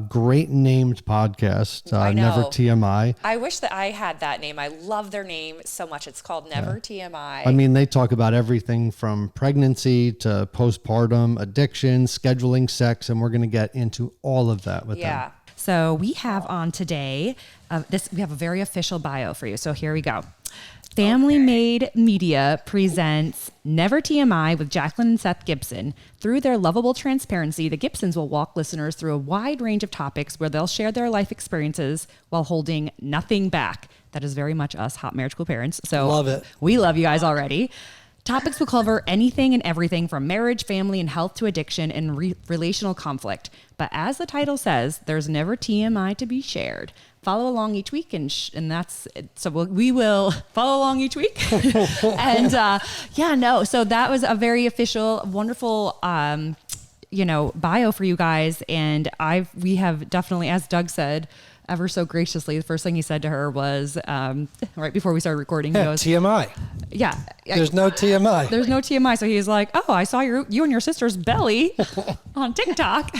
Great named podcast, Never TMI.
I wish that I had that name. I love their name so much. It's called Never TMI.
I mean, they talk about everything from pregnancy to postpartum, addiction, scheduling sex, and we're going to get into all of that with them.
So we have on today, we have a very official bio for you. So here we go. Family Made Media presents Never TMI with Jaclyn and Seth Gibson. Through their lovable transparency, the Gibsons will walk listeners through a wide range of topics where they'll share their life experiences while holding nothing back. That is very much us, hot marriage school parents. So
love it.
We love you guys already. Topics will cover anything and everything from marriage, family, and health to addiction and relational conflict. But as the title says, there's never TMI to be shared. Follow along each week, and that's it. So we will follow along each week. And so that was a very official, wonderful, bio for you guys. And we have definitely, as Doug said, ever so graciously, the first thing he said to her was, right before we started recording, he goes,
TMI.
Yeah.
There's no TMI.
There's no TMI. So he's like, oh, I saw you and your sister's belly on TikTok.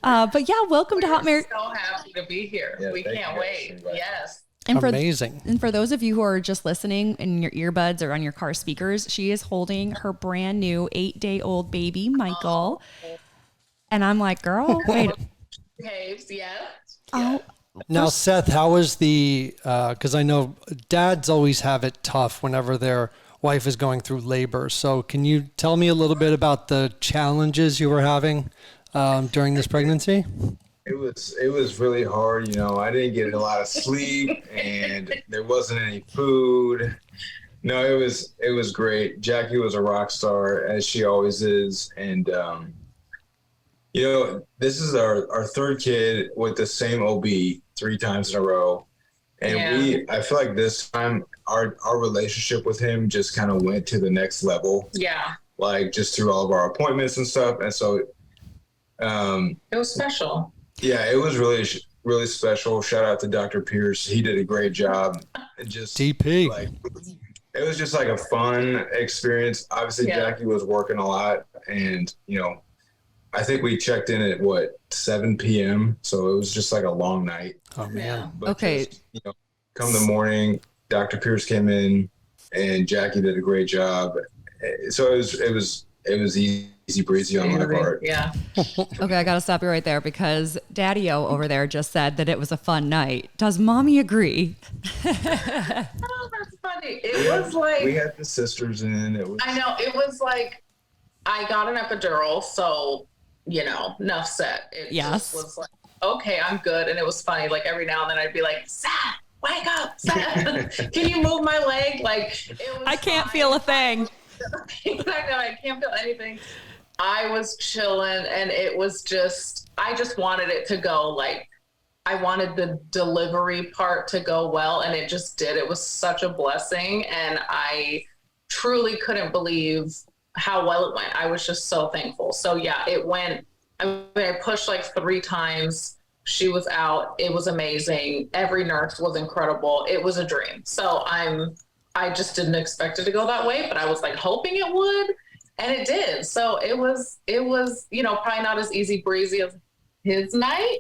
But welcome to Hot Marriage.
We're so happy to be here. We can't wait. Yes.
Amazing.
And for those of you who are just listening in your earbuds or on your car speakers, she is holding her brand new 8-day-old baby, Michael. And I'm like, girl, wait.
Behaves,
Oh.
Now, Seth, how was because I know dads always have it tough whenever their wife is going through labor. So can you tell me a little bit about the challenges you were having during this pregnancy?
It was really hard. I didn't get a lot of sleep and there wasn't any food. No, it was great. Jackie was a rock star, as she always is. And, this is our third kid with the same OB 3 times in a row. And I feel like this time our relationship with him just kind of went to the next level.
Yeah.
Like just through all of our appointments and stuff. And so,
it was special.
Yeah, it was really, really special. Shout out to Dr. Pierce. He did a great job. Just
DP.
It was just like a fun experience. Obviously, Jackie was working a lot, and I think we checked in at 7 p.m. So it was just like a long night.
Oh man.
But
okay.
Just, come the morning, Dr. Pierce came in, and Jackie did a great job. So it was easy easy breezy on my part.
Yeah.
Okay, I got to stop you right there because Daddy-O over there just said that it was a fun night. Does Mommy agree?
Oh, that's funny. It was like
we had the sisters in. It was.
I know. It was like I got an epidural, so enough said. It
Yes.
just was like, okay, I'm good, and it was funny. Like every now and then, I'd be like, Seth, wake up, Seth. Can you move my leg? Like it was.
I can't feel a thing.
I know. I can't feel anything. I was chilling, and it was just. I just wanted it to go like. I wanted the delivery part to go well, and it just did. It was such a blessing, and I truly couldn't believe how well it went. I was just so thankful. So yeah, it went. I pushed like 3 times. She was out. It was amazing. Every nurse was incredible. It was a dream. So I just didn't expect it to go that way, but I was like hoping it would, and it did. So it was probably not as easy breezy as his night,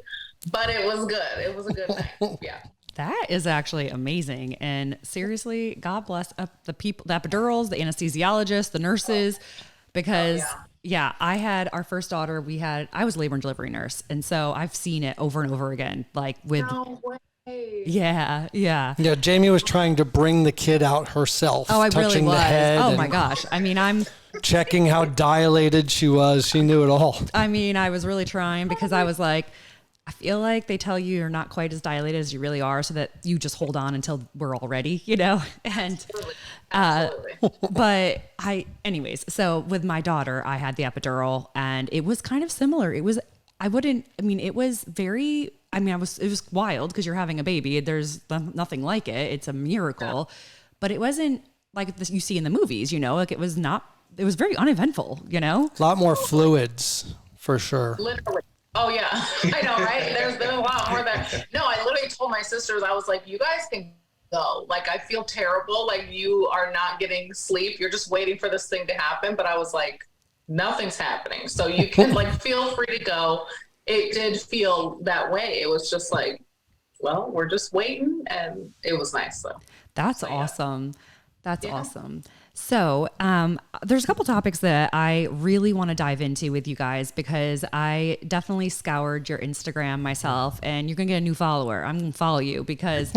but it was good. It was a good night. Yeah.
That is actually amazing. And seriously, God bless the people, the epidurals, the anesthesiologists, the nurses, because I had our first daughter. I was a labor and delivery nurse. And so I've seen it over and over again, like with,
No way.
yeah.
Yeah, Jamie was trying to bring the kid out herself.
Oh, I
touching
really was.
the head
Oh
and
my gosh. I mean, I'm
checking how dilated she was. She knew it all.
I was really trying because I was like, I feel like they tell you you're not quite as dilated as you really are so that you just hold on until we're all ready, and,
Absolutely.
but anyways, so with my daughter, I had the epidural and it was kind of similar. It was wild because you're having a baby. There's nothing like it. It's a miracle, but it wasn't like you see in the movies, like it was very uneventful,
A lot more fluids for sure.
Literally. Oh yeah, I know, right? There's been a lot more there. No, I literally told my sisters, I was like, you guys can go. Like, I feel terrible. Like, you are not getting sleep. You're just waiting for this thing to happen. But I was like, nothing's happening. So you can feel free to go. It did feel that way. It was just like, well, we're just waiting, and it was nice though.
That's awesome. That's awesome. So there's a couple topics that I really want to dive into with you guys because I definitely scoured your Instagram myself, and you're going to get a new follower. I'm going to follow you because,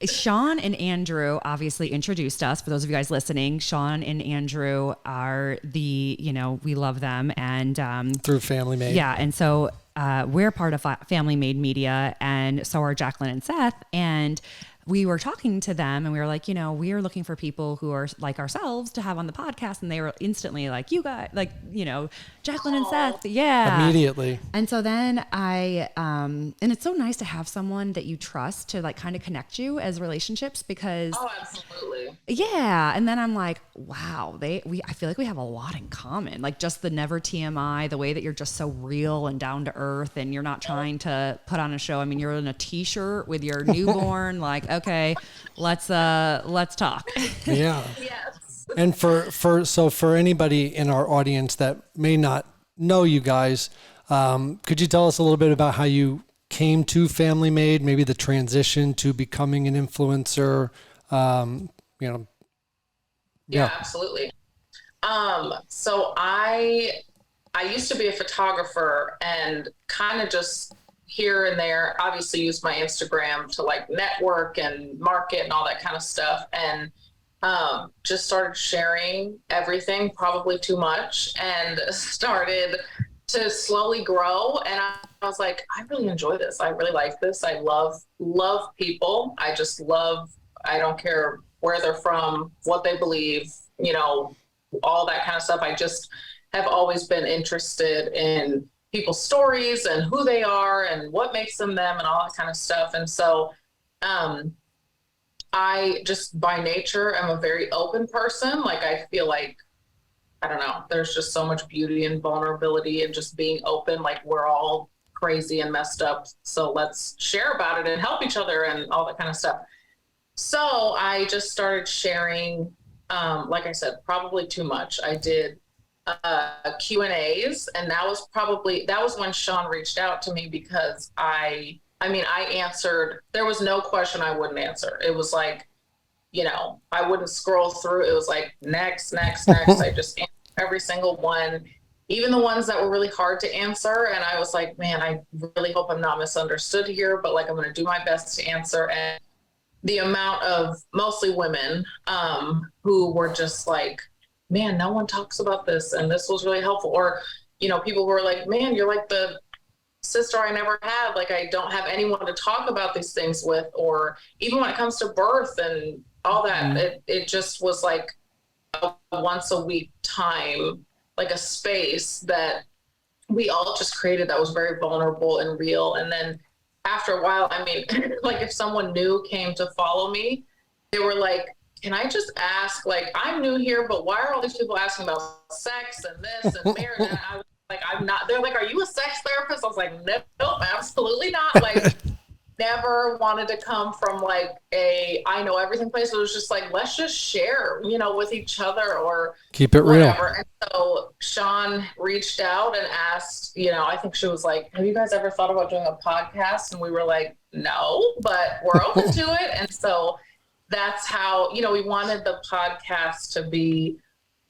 Sean and Andrew obviously introduced us. For those of you guys listening, Sean and Andrew are we love them. And
through Family Made.
Yeah. And so we're part of Family Made Media, and so are Jaclyn and Seth. And we were talking to them and we were like, we are looking for people who are like ourselves to have on the podcast. And they were instantly like, you guys, Jaclyn and Seth. Yeah.
Immediately.
And so then and it's so nice to have someone that you trust to kind of connect you as relationships because.
Oh, absolutely.
Yeah. And then I'm like, wow, I feel like we have a lot in common. Like just the Never TMI, the way that you're just so real and down to earth and you're not trying to put on a show. I mean, you're in a t-shirt with your newborn, okay, let's talk.
Yeah.
Yes.
And for anybody in our audience that may not know you guys, could you tell us a little bit about how you came to Family Made, maybe the transition to becoming an influencer?
Yeah, absolutely. So I used to be a photographer and kind of just here and there, obviously use my Instagram to network and market and all that kind of stuff. And just started sharing everything, probably too much, and started to slowly grow. And I was like, I really enjoy this. I really like this. I love people. I don't care where they're from, what they believe, all that kind of stuff. I just have always been interested in people's stories and who they are and what makes them them and all that kind of stuff. And so I just by nature am a very open person. I feel like, I don't know, there's just so much beauty and vulnerability and just being open. We're all crazy and messed up. So let's share about it and help each other and all that kind of stuff. So I just started sharing, like I said, probably too much. I did Q&As, and that was when Sean reached out to me because I answered, there was no question I wouldn't answer. It was I wouldn't scroll through. It was next. I just answered every single one, even the ones that were really hard to answer. And I was like, man, I really hope I'm not misunderstood here, but like, I'm going to do my best to answer. And the amount of mostly women who were just like, man, no one talks about this. And this was really helpful. Or, you know, people were like, man, you're like the sister I never had. Like, I don't have anyone to talk about these things with. Or even when it comes to birth and all that, it just was like a once a week time, like a space that we all just created that was very vulnerable and real. And then after a while, I mean, like if someone new came to follow me, they were like, can I just ask, like, I'm new here, but why are all these people asking about sex and this and marriage? And I was like, I'm not. They're like, are you a sex therapist? I was like, nope, absolutely not. Like, never wanted to come from like I know everything place. It was just like, let's just share, you know, with each other or
keep it
whatever.
real.
And so Sean reached out and asked, you know, I think she was like, have you guys ever thought about doing a podcast? And we were like, no, but we're open to it. And so that's how, you know, we wanted the podcast to be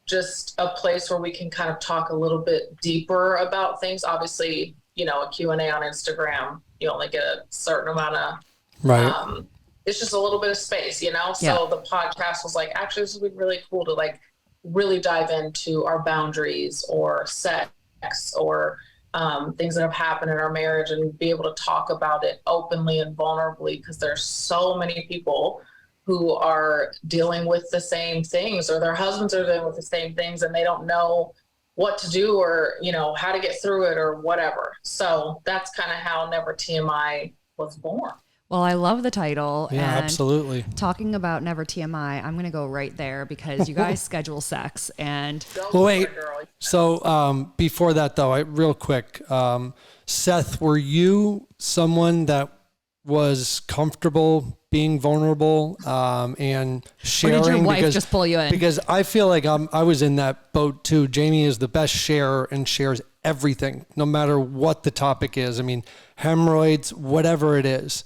just a place where we can kind of talk a little bit deeper about things. Obviously, you know, a Q&A on Instagram, you only get a certain amount of, it's just a little bit of space, you know? So the podcast was like, actually, this would be really cool to like really dive into our boundaries or sex or things that have happened in our marriage and be able to talk about it openly and vulnerably, because there's so many people who are dealing with the same things, or their husbands are dealing with the same things and they don't know what to do or, you know, how to get through it or whatever. So that's kind of how Never TMI was born.
Well, I love the title.
Yeah,
and
absolutely.
Talking about Never TMI, I'm going to go right there because you guys schedule sex and...
Well, wait. So before that, though, real quick, Seth, were you someone that was comfortable being vulnerable and sharing?
Or did your wife just pull you in?
Because I feel like I was in that boat too. Jamie is the best sharer and shares everything, no matter what the topic is. I mean, hemorrhoids, whatever it is.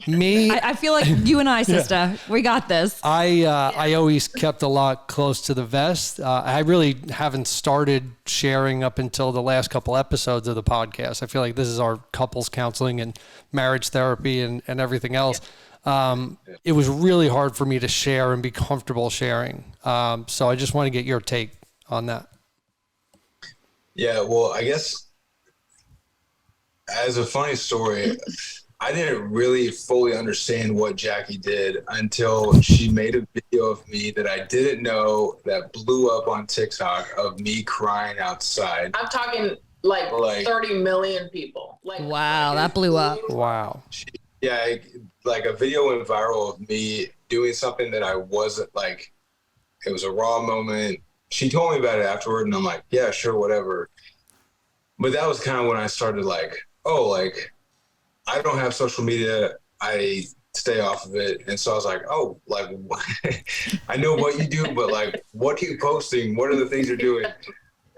Me,
I feel like you and I, sister, we got this.
I always kept a lot close to the vest. I really haven't started sharing up until the last couple episodes of the podcast. I feel like this is our couples counseling and marriage therapy and everything else. It was really hard for me to share and be comfortable sharing. So I just want to get your take on that.
Yeah, well, I guess as a funny story, I didn't really fully understand what Jackie did until she made a video of me that I didn't know that blew up on TikTok of me crying outside.
I'm talking like 30 million people. Like,
wow, that blew up.
Wow.
Yeah, like a video went viral of me doing something that I wasn't like, it was a raw moment. She told me about it afterward and I'm like, yeah, sure, whatever. But that was kind of when I started like, oh, like, I don't have social media. I stay off of it. And so I was like, oh, like, I know what you do, but like, what are you posting? What are the things you're doing?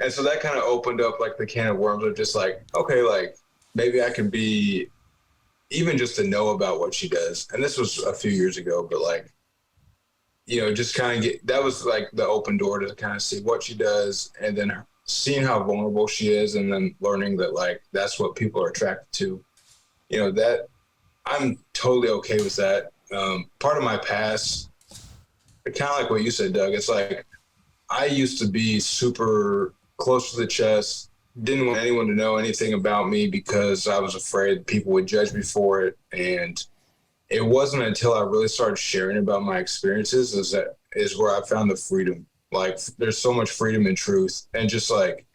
And so that kind of opened up like the can of worms of just like, okay, like maybe I can be even just to know about what she does. And this was a few years ago, but like, you know, just kind of that was like the open door to kind of see what she does and then seeing how vulnerable she is and then learning that like, that's what people are attracted to. You know, that I'm totally okay with that. Part of my past, kind of like what you said, Doug, it's like I used to be super close to the chest, didn't want anyone to know anything about me because I was afraid people would judge me for it. And it wasn't until I really started sharing about my experiences is where I found the freedom. Like there's so much freedom and truth, and just like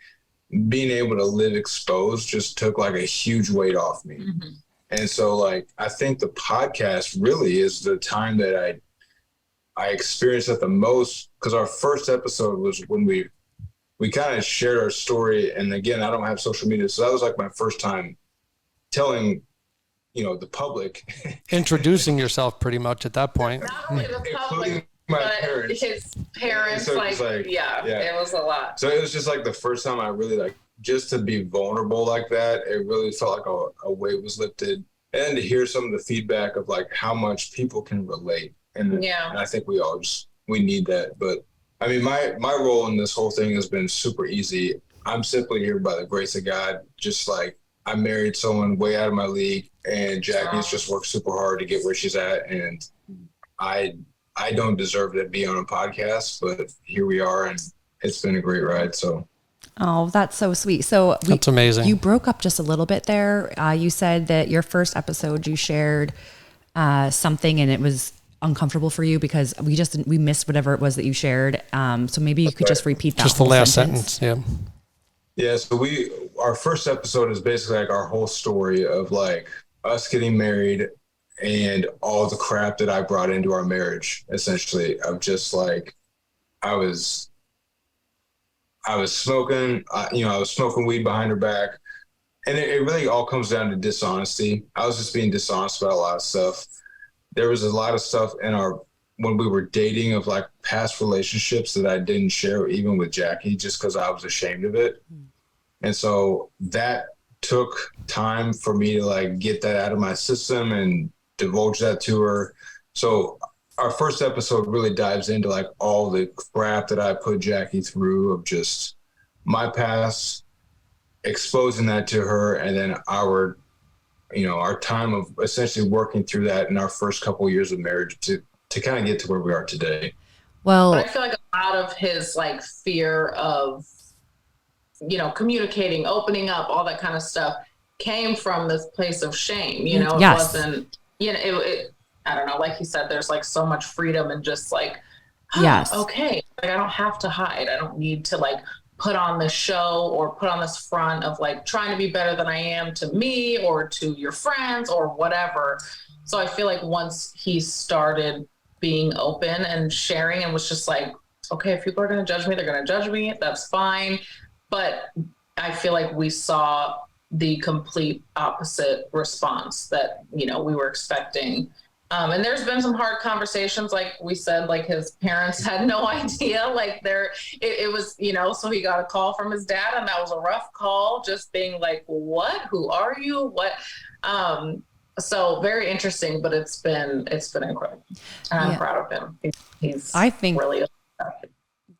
being able to live exposed just took like a huge weight off me. Mm-hmm. And so like, I think the podcast really is the time that I experienced it the most, because our first episode was when we kind of shared our story. And again, I don't have social media. So that was like my first time telling, you know, the public.
Introducing yourself pretty much at that point.
Not only the public, but
parents.
His parents,
so
like, it was a lot.
So it was just like the first time I really like, just to be vulnerable like that, it really felt like a weight was lifted. And to hear some of the feedback of like how much people can relate. And I think we need that. But I mean, my role in this whole thing has been super easy. I'm simply here by the grace of God. Just like I married someone way out of my league, and Jackie's just worked super hard to get where she's at. And I don't deserve to be on a podcast, but here we are, and it's been a great ride. So.
Oh, that's so sweet. So
that's amazing.
You broke up just a little bit there. You said that your first episode you shared something and it was uncomfortable for you because we missed whatever it was that you shared. So maybe you could just repeat that.
Just the last sentence. Yeah.
Yeah. So our first episode is basically like our whole story of like us getting married and all the crap that I brought into our marriage, essentially, of just like, I was smoking, I was smoking weed behind her back. And it really all comes down to dishonesty. I was just being dishonest about a lot of stuff. There was a lot of stuff when we were dating of like past relationships that I didn't share even with Jackie just because I was ashamed of it. And so that took time for me to like get that out of my system and divulge that to her. So our first episode really dives into like all the crap that I put Jackie through of just my past, exposing that to her, and then our time of essentially working through that in our first couple of years of marriage to kind of get to where we are today.
Well,
but I feel like a lot of his like fear of, communicating, opening up, all that kind of stuff came from this place of shame. It wasn't, I don't know, like you said, there's like so much freedom and just like,
yes,
okay, like I don't have to hide. I don't need to like put on this show or put on this front of like trying to be better than I am to me or to your friends or whatever. So I feel like once he started being open and sharing and was just like, okay, if people are going to judge me, they're going to judge me. That's fine. But I feel like we saw the complete opposite response that, we were expecting. And there's been some hard conversations, like we said, like his parents had no idea, like it was, so he got a call from his dad and that was a rough call, just being like, what, who are you? What? So very interesting, but it's been incredible. And I'm proud of him. He's
I think
really,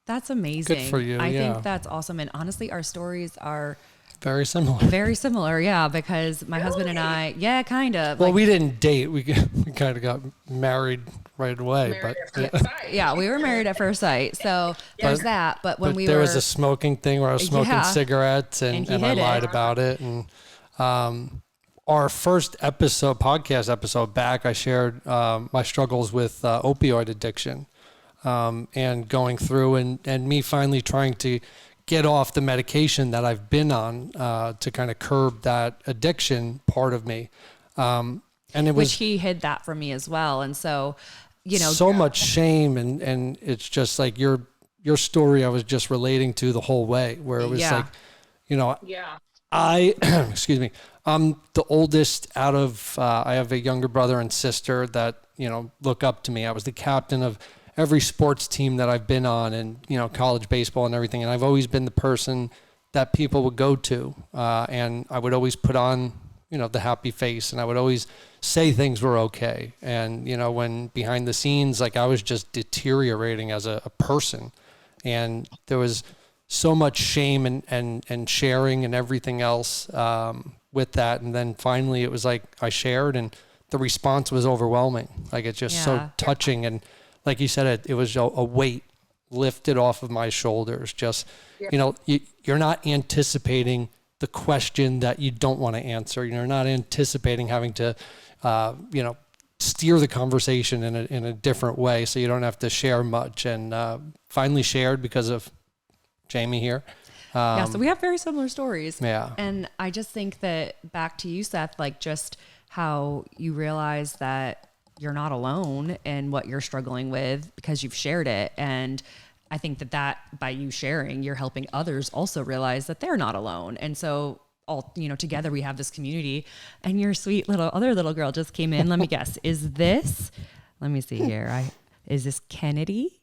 that's amazing.
Good for you.
I think that's awesome. And honestly, our stories are
very similar.
Very similar, yeah, because my husband and I, kind of.
Well, we didn't date. We kind of got married right away.
Yeah, we were married at first sight. So there's that. But there
was a smoking thing where I was smoking cigarettes and I lied about it. And our first podcast episode back, I shared my struggles with opioid addiction and going through and me finally trying to get off the medication that I've been on to kind of curb that addiction part of me. And it was,
which he hid that from me as well. And so,
so much shame and it's just like your story I was just relating to the whole way where it was like, I, excuse me, I'm the oldest out of, I have a younger brother and sister that, look up to me. I was the captain of every sports team that I've been on and, college baseball and everything. And I've always been the person that people would go to. And I would always put on, the happy face and I would always say things were okay. And, when behind the scenes, like I was just deteriorating as a person and there was so much shame and sharing and everything else with that. And then finally it was like I shared and the response was overwhelming. Like it's just so touching. And like you said, it was a weight lifted off of my shoulders. Just, you're not anticipating the question that you don't want to answer. You're not anticipating having to, steer the conversation in a different way so you don't have to share much. And finally shared because of Jamie here.
So we have very similar stories.
Yeah.
And I just think that back to you, Seth, like just how you realize that you're not alone in what you're struggling with because you've shared it. And I think that by you sharing, you're helping others also realize that they're not alone. And so all, together we have this community and your sweet other little girl just came in. Let me guess. Let me see here. Is this Kennedy?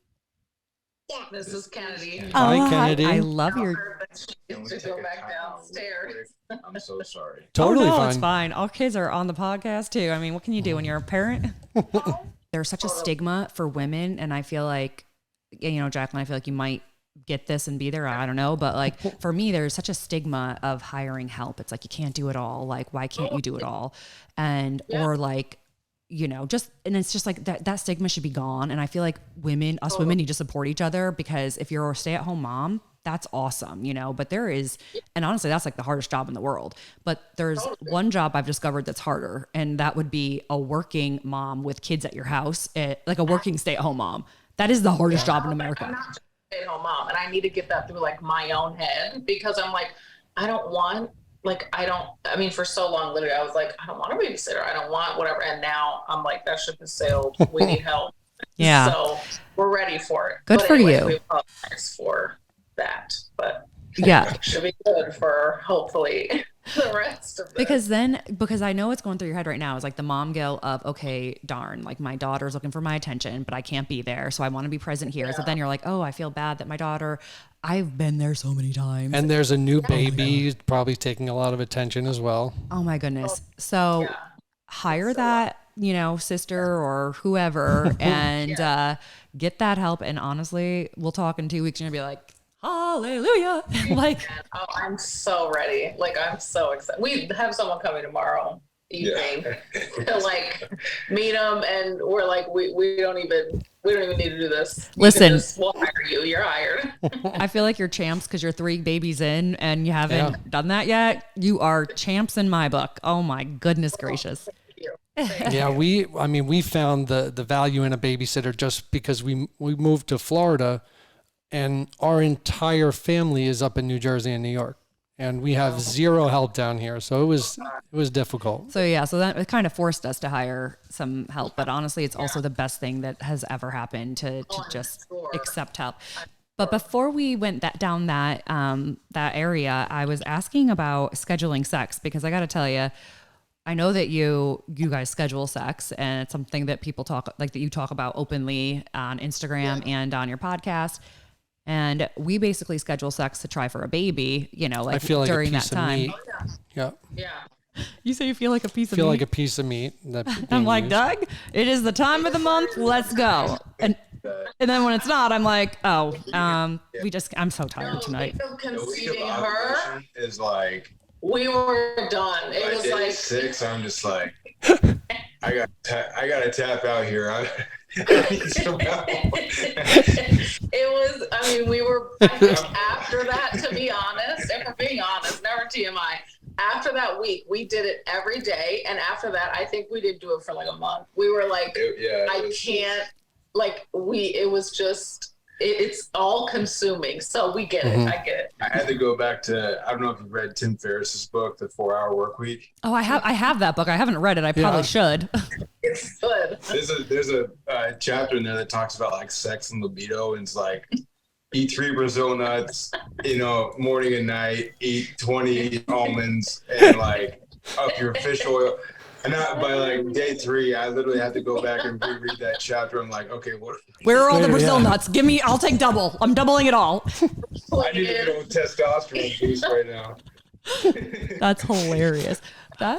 Yeah. This is Kennedy.
Hi, Kennedy.
I love your.
Go back downstairs.
I'm so sorry.
Totally fine.
It's fine. All kids are on the podcast too. I mean, what can you do when you're a parent? There's such a stigma for women, and I feel like Jaclyn, I feel like you might get this and be there. I don't know. But like for me, there's such a stigma of hiring help. It's like, you can't do it all. Like, why can't you do it all? And, or like, and it's just like that stigma should be gone. And I feel like women need to support each other, because if you're a stay-at-home mom, that's awesome, but there is, and honestly, that's like the hardest job in the world. But there's one job I've discovered that's harder, and that would be a working mom with kids at your house, like a working stay-at-home mom. That is the hardest job in America.
I'm not just a stay-at-home mom, and I need to get that through like my own head, because I'm like, for so long, literally, I was like, I don't want a babysitter. I don't want whatever. And now I'm like, that ship has sailed. We need help.
Yeah.
So we're ready for it.
Good for you.
We apologize for that, but
yeah,
it should be good for hopefully the rest of this.
Because I know what's going through your head right now is like the mom guilt of, okay, darn, like my daughter's looking for my attention, but I can't be there. So I want to be present here. Yeah. So then you're like, oh, I feel bad that my daughter, I've been there so many times.
And there's a new baby probably taking a lot of attention as well.
Oh my goodness. So hire that, sister or whoever and get that help. And honestly, we'll talk in 2 weeks and you'll be like, hallelujah. Like,
oh, I'm so ready. Like, I'm so excited. We have someone coming tomorrow evening to like meet them, and we're like, we don't even need to do this.
Listen,
we'll hire you. You're hired.
I feel like you're champs because you're 3 babies in and you haven't done that yet. You are champs in my book. Oh my goodness gracious.
Yeah, we found the value in a babysitter just because we moved to Florida, and our entire family is up in New Jersey and New York, and we have zero help down here. So it was difficult.
So so that it kind of forced us to hire some help, but honestly, it's also the best thing that has ever happened to just accept help. But before we went down that area, I was asking about scheduling sex, because I got to tell you, I know that you guys schedule sex, and it's something that people that you talk about openly on Instagram and on your podcast. And we basically schedule sex to try for a baby, I feel like during that time.
Yeah.
You say you feel like a piece of meat?
I feel like a piece of meat.
I'm like, Doug, it is the time of the month. Let's go. And then when it's not, I'm like, I'm so tired tonight.
Conceiving her
is like,
we were done. It was like 6.
I'm just like, I got to tap out here. We were, I think after that, to be honest, and for being honest, never TMI, after that week, we did it every day. And after that, I think we didn't do it for like a month. We were like, it's all consuming. So we get it. I get it. I had to go back to, I don't know if you've read Tim Ferriss's book, The 4-Hour Workweek.
Oh, I have that book. I haven't read it. I probably should.
It's good.
There's a chapter in there that talks about like sex and libido, and it's like, eat 3 Brazil nuts, morning and night, eat 20 almonds, and like up your fish oil. And by like day 3, I literally had to go back and reread that chapter. I'm like, okay,
where are all the Brazil nuts? I'll take double. I'm doubling it all.
I need to go testosterone boost right now.
That's hilarious.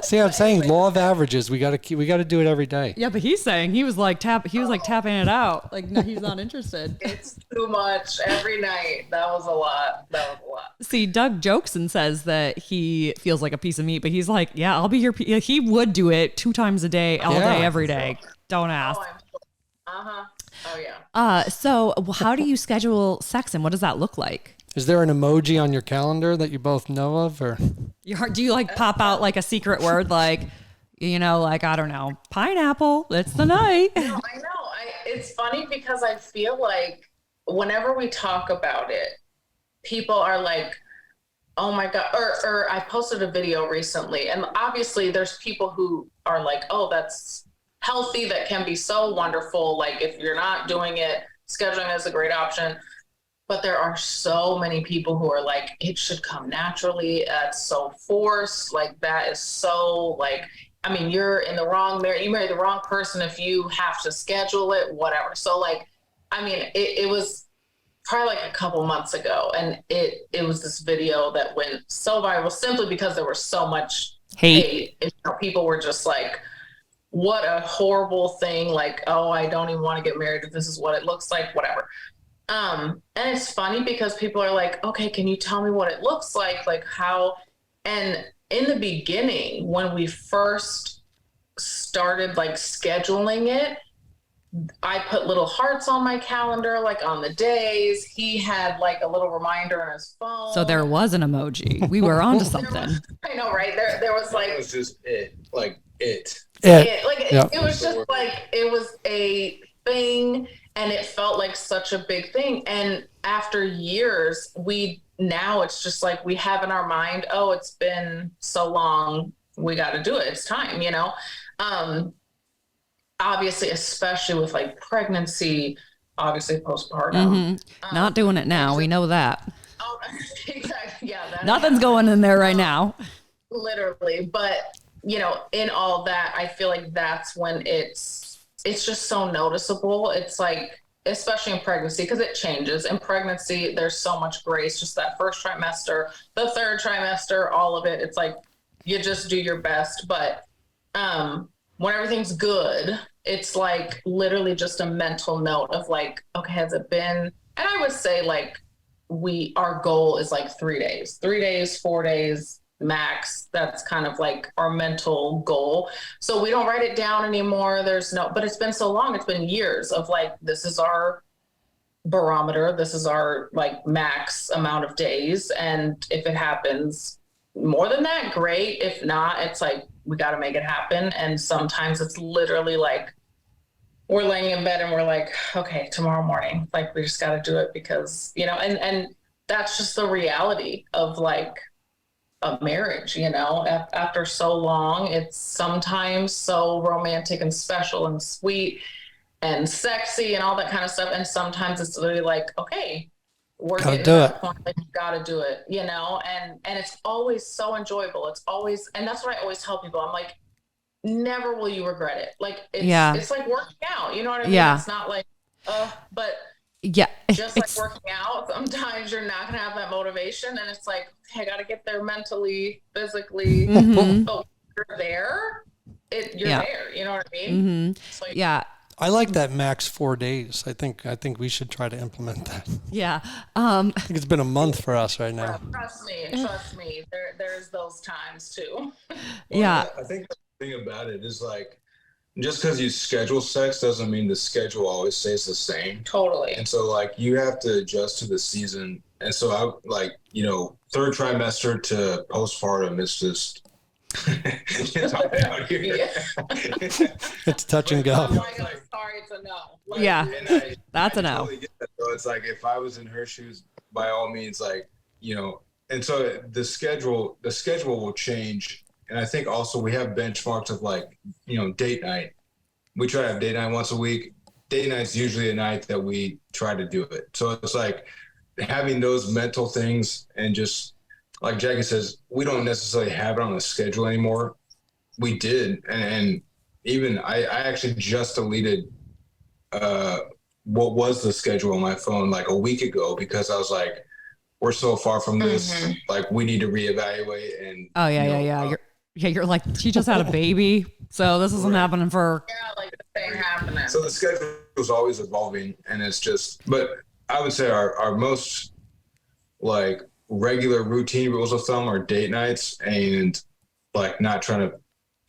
See, I'm saying law of averages. We got to do it every day.
Yeah, but he's saying he was like tapping it out. Like, no, he's not interested.
It's too much every night. That was a lot.
See, Doug jokes and says that he feels like a piece of meat, but he's like, yeah, I'll be your. He would do it 2 times a day, all day, every day. Don't ask.
Oh yeah.
So how do you schedule sex, and what does that look like?
Is there an emoji on your calendar that you both know of, or
do you like pop out like a secret word, like, like, I don't know, pineapple, it's the night?
No, I know. It's funny because I feel like whenever we talk about it, people are like, oh my God, or I posted a video recently, and obviously there's people who are like, oh, that's healthy. That can be so wonderful. Like, if you're not doing it, scheduling is a great option. But there are so many people who are like, it should come naturally. It's so forced. Like, that is so like, you're in the wrong marriage. You married the wrong person if you have to schedule it, whatever. So like, it was probably like a couple months ago, and it was this video that went so viral simply because there was so much hate. And, people were just like, what a horrible thing. Like, oh, I don't even want to get married if this is what it looks like, whatever. And it's funny because people are like, okay, can you tell me what it looks like how, and in the beginning, when we first started like scheduling it, I put little hearts on my calendar, like on the days. He had like a little reminder on his phone.
So there was an emoji. We were onto something.
I know, right? There was like,
it was just it.
It was just like, it was a thing, and it felt like such a big thing. And after years, now it's just like we have in our mind, oh, it's been so long, we got to do it. It's time, you know? Obviously, especially with like pregnancy, obviously postpartum.
Not doing it now. We know that.
Oh, exactly. Yeah.
Nothing's going in there right now.
Literally. But, you know, in all that, I feel like that's when it's just so noticeable. It's like, especially in pregnancy, because it changes. In pregnancy, there's so much grace, just that first trimester, the third trimester, all of it. It's like, you just do your best. But when everything's good, it's like literally just a mental note of like, okay, has it been, and I would say like our goal is like 3 days, 4 days max. That's kind of like our mental goal. So we don't write it down anymore. But it's been so long. It's been years of like, this is our barometer. This is our like max amount of days. And if it happens more than that, great. If not, it's like, we got to make it happen. And sometimes it's literally like we're laying in bed and we're like, okay, tomorrow morning, like we just got to do it because, you know, and that's just the reality of like a marriage, you know, after so long, it's sometimes so romantic and special and sweet and sexy and all that kind of stuff. And sometimes it's literally like, okay, we're getting to that point, like, you got to do it, you know, and it's always so enjoyable. It's always, and that's what I always tell people. I'm like, never will you regret it. Like, it's like working out, you know what I mean?
Yeah.
It's not like, but
yeah,
just like working out, sometimes you're not going to have that motivation. And it's like, okay, I got to get there mentally, physically, but you're there, you're there, you know what I mean? So,
yeah.
I like that max 4 days. I think we should try to implement that.
Yeah.
I think it's been a month for us right now.
Trust me. There's those times too.
Yeah.
I think the thing about it is like, just because you schedule sex doesn't mean the schedule always stays the same.
Totally.
And so like you have to adjust to the season. And so I like, you know, third trimester to postpartum is just it's hard out here.
It's touch and go.
I'm sorry, it's a no. Like,
yeah, that's a no.
Totally get that. So it's like if I was in her shoes, by all means, like, you know, and so the schedule will change. And I think also we have benchmarks of like, you know, date night. We try to have date night once a week. Date night's usually a night that we try to do it. So it's like having those mental things, and just like Jackie says, we don't necessarily have it on the schedule anymore. We did. And even I actually just deleted what was the schedule on my phone like a week ago, because I was like, we're so far from this. Like we need to reevaluate. And
you're like, she just had a baby, so this isn't happening for.
Yeah, like the thing happening.
So the schedule is always evolving, and it's just. But I would say our most like regular routine rules of thumb are date nights and like not trying to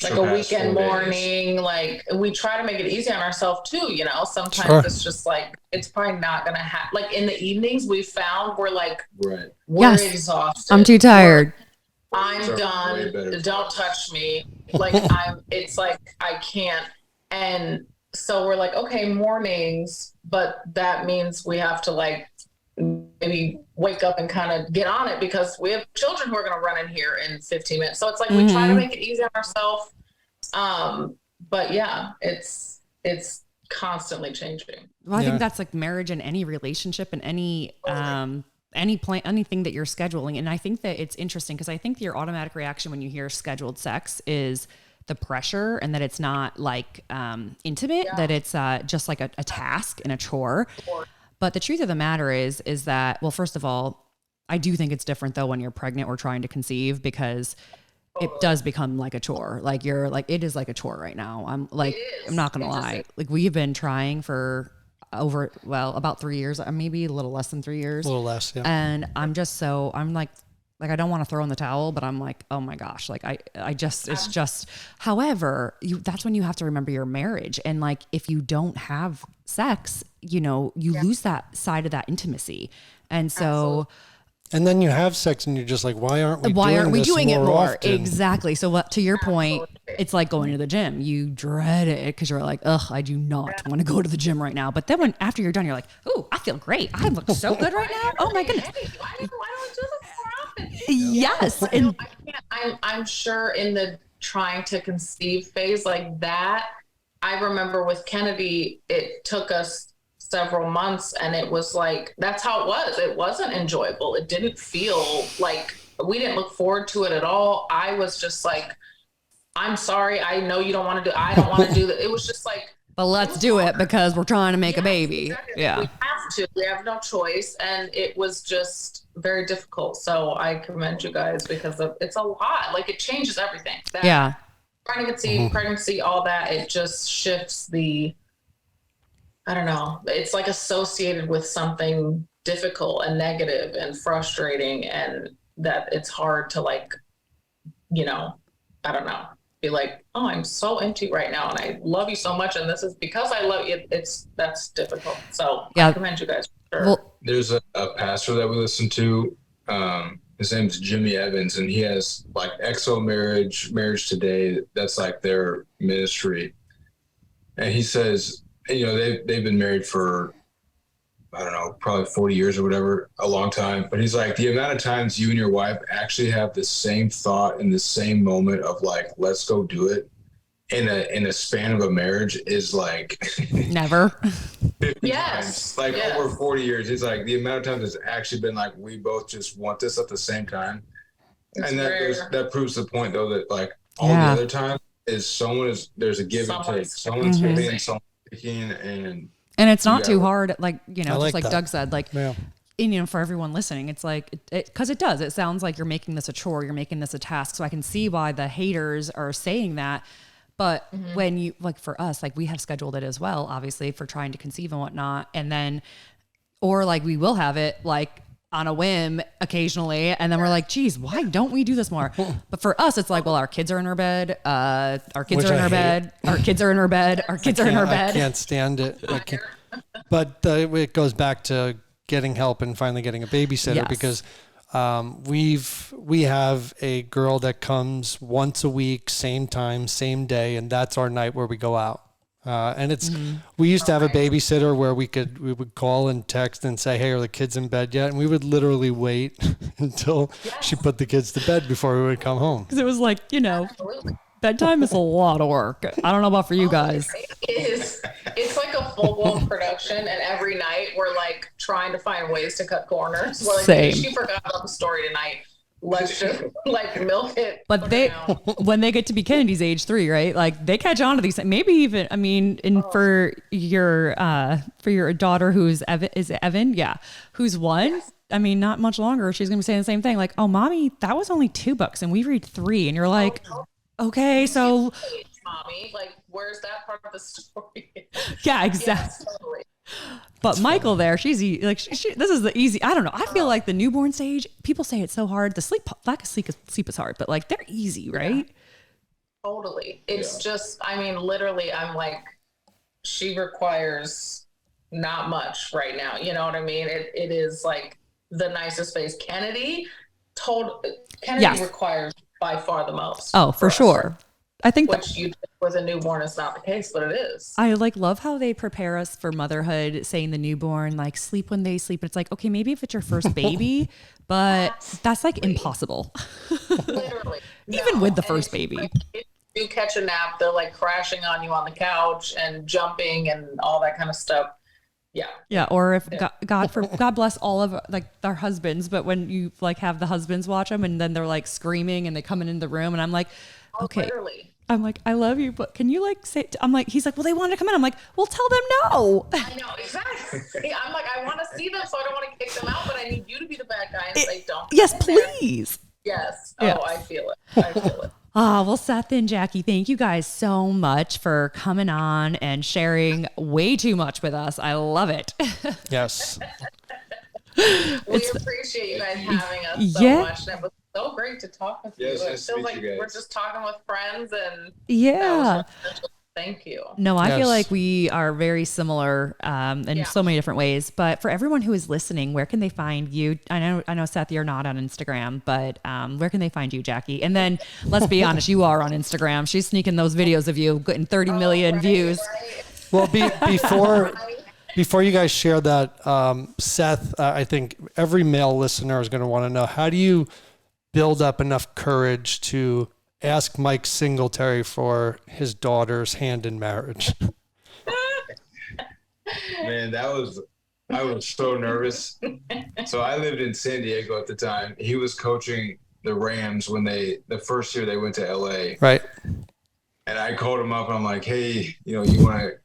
like a weekend morning. Like we try to make it easy on ourselves too, you know. Sometimes it's just like it's probably not gonna happen. Like in the evenings, we found we're like we're exhausted.
I'm too tired.
I'm done. Don't touch me. Like it's like I can't. And so we're like, okay, mornings, but that means we have to like maybe wake up and kind of get on it because we have children who are going to run in here in 15 minutes. So it's like we try to make it easy on ourselves. But yeah, it's constantly changing.
Well, I think that's like marriage and any relationship and any anything that you're scheduling. And I think that it's interesting because I think your automatic reaction when you hear scheduled sex is the pressure, and that it's not like intimate, that it's just like a task and a chore. But the truth of the matter is that, well, first of all, I do think it's different though when you're pregnant or trying to conceive, because it does become like a chore. Like you're like, it is like a chore right now. I'm not going to lie. Like we've been trying for about 3 years, maybe a little less than 3 years.
A little less, yeah.
And I'm like, I don't want to throw in the towel, but I'm like, oh my gosh, like it's just, however, that's when you have to remember your marriage. And like, if you don't have sex, you lose that side of that intimacy. And so,
Absolutely.
And then you have sex and you're just like, why aren't we doing
it more?
often?
Exactly. So to your point, it's like going to the gym. You dread it because you're like, ugh, I do not want to go to the gym right now. But then after you're done, you're like, oh, I feel great. I look so good right now. Oh my goodness.
Why don't we do this more often?
Yes.
And I'm sure in the trying to conceive phase like that, I remember with Kennedy, it took us several months, and it was like, that's how it was. It wasn't enjoyable. It didn't feel like, we didn't look forward to it at all. I was just like, I'm sorry. I know you don't want to do, I don't want to do that. It was just like,
but let's do it because we're trying to make a baby.
Exactly.
Yeah.
We have to, we have no choice. And it was just very difficult. So I commend you guys because it's a lot. Like, it changes everything. Trying to conceive, pregnancy, all that. It just shifts I don't know. It's like associated with something difficult and negative and frustrating, and that it's hard to like, I don't know, be like, oh, I'm so into you right now and I love you so much and this is because I love you. That's difficult. So I commend you guys for sure.
Well,
There's a pastor that we listen to. His name's Jimmy Evans, and he has like XO Marriage Today. That's like their ministry. And he says, they've been married for, I don't know, probably 40 years or whatever, a long time. But he's like, the amount of times you and your wife actually have the same thought in the same moment of like, let's go do it in a span of a marriage is like
never.
50
Yes.
times. Like over 40 years. He's like, the amount of times it's actually been like, we both just want this at the same time. And that proves the point though, that like all the other times is there's a give and take. Someone's giving, someone's taking, and
it's not too hard. Like, just like
that.
Doug said, like, and, for everyone listening, it's like, because it does. It sounds like you're making this a chore. You're making this a task. So I can see why the haters are saying that. But when you, like for us, like we have scheduled it as well, obviously, for trying to conceive and whatnot. And then, or like we will have it like on a whim occasionally. And then we're like, geez, why don't we do this more? But for us, it's like, well, our kids are in our bed. Our kids are in our bed. Our kids are in our bed. Our kids are in our bed.
I can't stand it. I can't. But it goes back to getting help and finally getting a babysitter because we have a girl that comes once a week, same time, same day, and that's our night where we go out. And we used to have a babysitter where we would call and text and say, hey, are the kids in bed yet? And we would literally wait until she put the kids to bed before we would come home.
Because it was like, bedtime is a lot of work. I don't know about for you guys.
It's like a full-blown production, and every night we're like trying to find ways to cut corners. We're like,
Same.
She forgot about the story tonight. Let's just like milk it.
But when they get to be Kennedy's age 3, right? Like they catch on to these. Maybe even, for your daughter who's Evan, who's 1. Yes. Not much longer. She's gonna be saying the same thing. Like, oh, mommy, that was only $2 and we read 3, and you're like, okay, so.
Mommy, like, where's that part of the story?
Yeah, exactly.
Yes, totally.
But Michael there, she's like, this is the easy. I don't know. I feel like the newborn stage, people say it's so hard. The lack of sleep is hard, but like they're easy, right?
Yeah. Totally. It's just, literally, I'm like, she requires not much right now. You know what I mean? It is like the nicest face. Kennedy requires by far the most.
Oh, for sure. I think
which you with a newborn is not the case, but it is.
I love how they prepare us for motherhood, saying the newborn, like sleep when they sleep. It's like, okay, maybe if it's your first baby, but that's like impossible.
Literally.
Even with the first baby.
If you catch a nap, they're like crashing on you on the couch and jumping and all that kind of stuff. Yeah.
Yeah. Or if God bless all of like our husbands, but when you like have the husbands watch them and then they're like screaming and they come in the room and I'm like, okay.
Literally.
I'm like, I love you, but can you like say, he's like, well, they wanted to come in. I'm like, well, tell them no.
I know, exactly. I'm like, I want to see them, so I don't want to kick them out, but I need you to be the bad guy and say, don't.
Yes, please.
Yes.
Yeah.
Oh, I feel it.
Oh, well, Seth and Jackie, thank you guys so much for coming on and sharing way too much with us. I love it.
Yes.
We appreciate you guys having us so much. That was so great to talk with you. It feels like we're just talking with friends, and thank you.
No, I feel like we are very similar in so many different ways. But for everyone who is listening, where can they find you? I know, Seth, you're not on Instagram, but where can they find you, Jackie? And then let's be honest, you are on Instagram. She's sneaking those videos of you getting 30 million views.
Right.
Well, before you guys share that, Seth, I think every male listener is going to want to know, how do you build up enough courage to ask Mike Singletary for his daughter's hand in marriage?
Man, I was so nervous. So I lived in San Diego at the time. He was coaching the Rams when the first year they went to LA.
Right.
And I called him up and I'm like, hey, can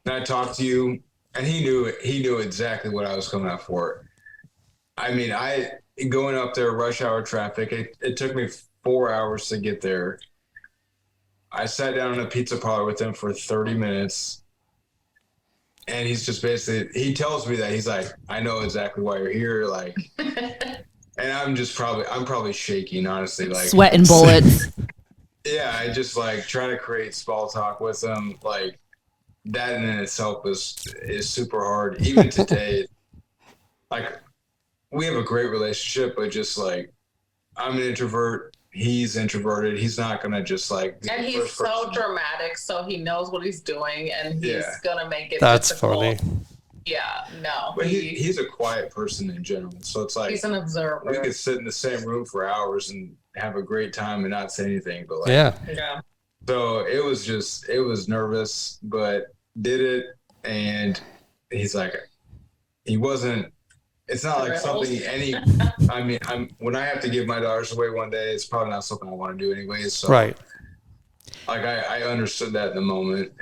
I talk to you? And he knew exactly what I was coming out for. I mean, going up there, rush hour traffic, it took me 4 hours to get there. I sat down in a pizza parlor with him for 30 minutes. And he's just he tells me that he's like, I know exactly why you're here. Like, and I'm probably shaking, honestly, like
sweating bullets.
Yeah. I just try to create small talk with him. Like, that in itself is super hard. Even today, we have a great relationship, but just I'm an introvert. He's introverted. He's not going to just
and he's so dramatic. So he knows what he's doing and he's going to make it.
That's
difficult.
funny.
Yeah, no.
But he's a quiet person in general. So it's
he's an observer.
We could sit in the same room for hours and have a great time and not say anything. But
yeah.
So it was nervous, but did it. And he's it's not like something when I have to give my daughters away one day, it's probably not something I want to do anyways. So
right.
I understood that in the moment,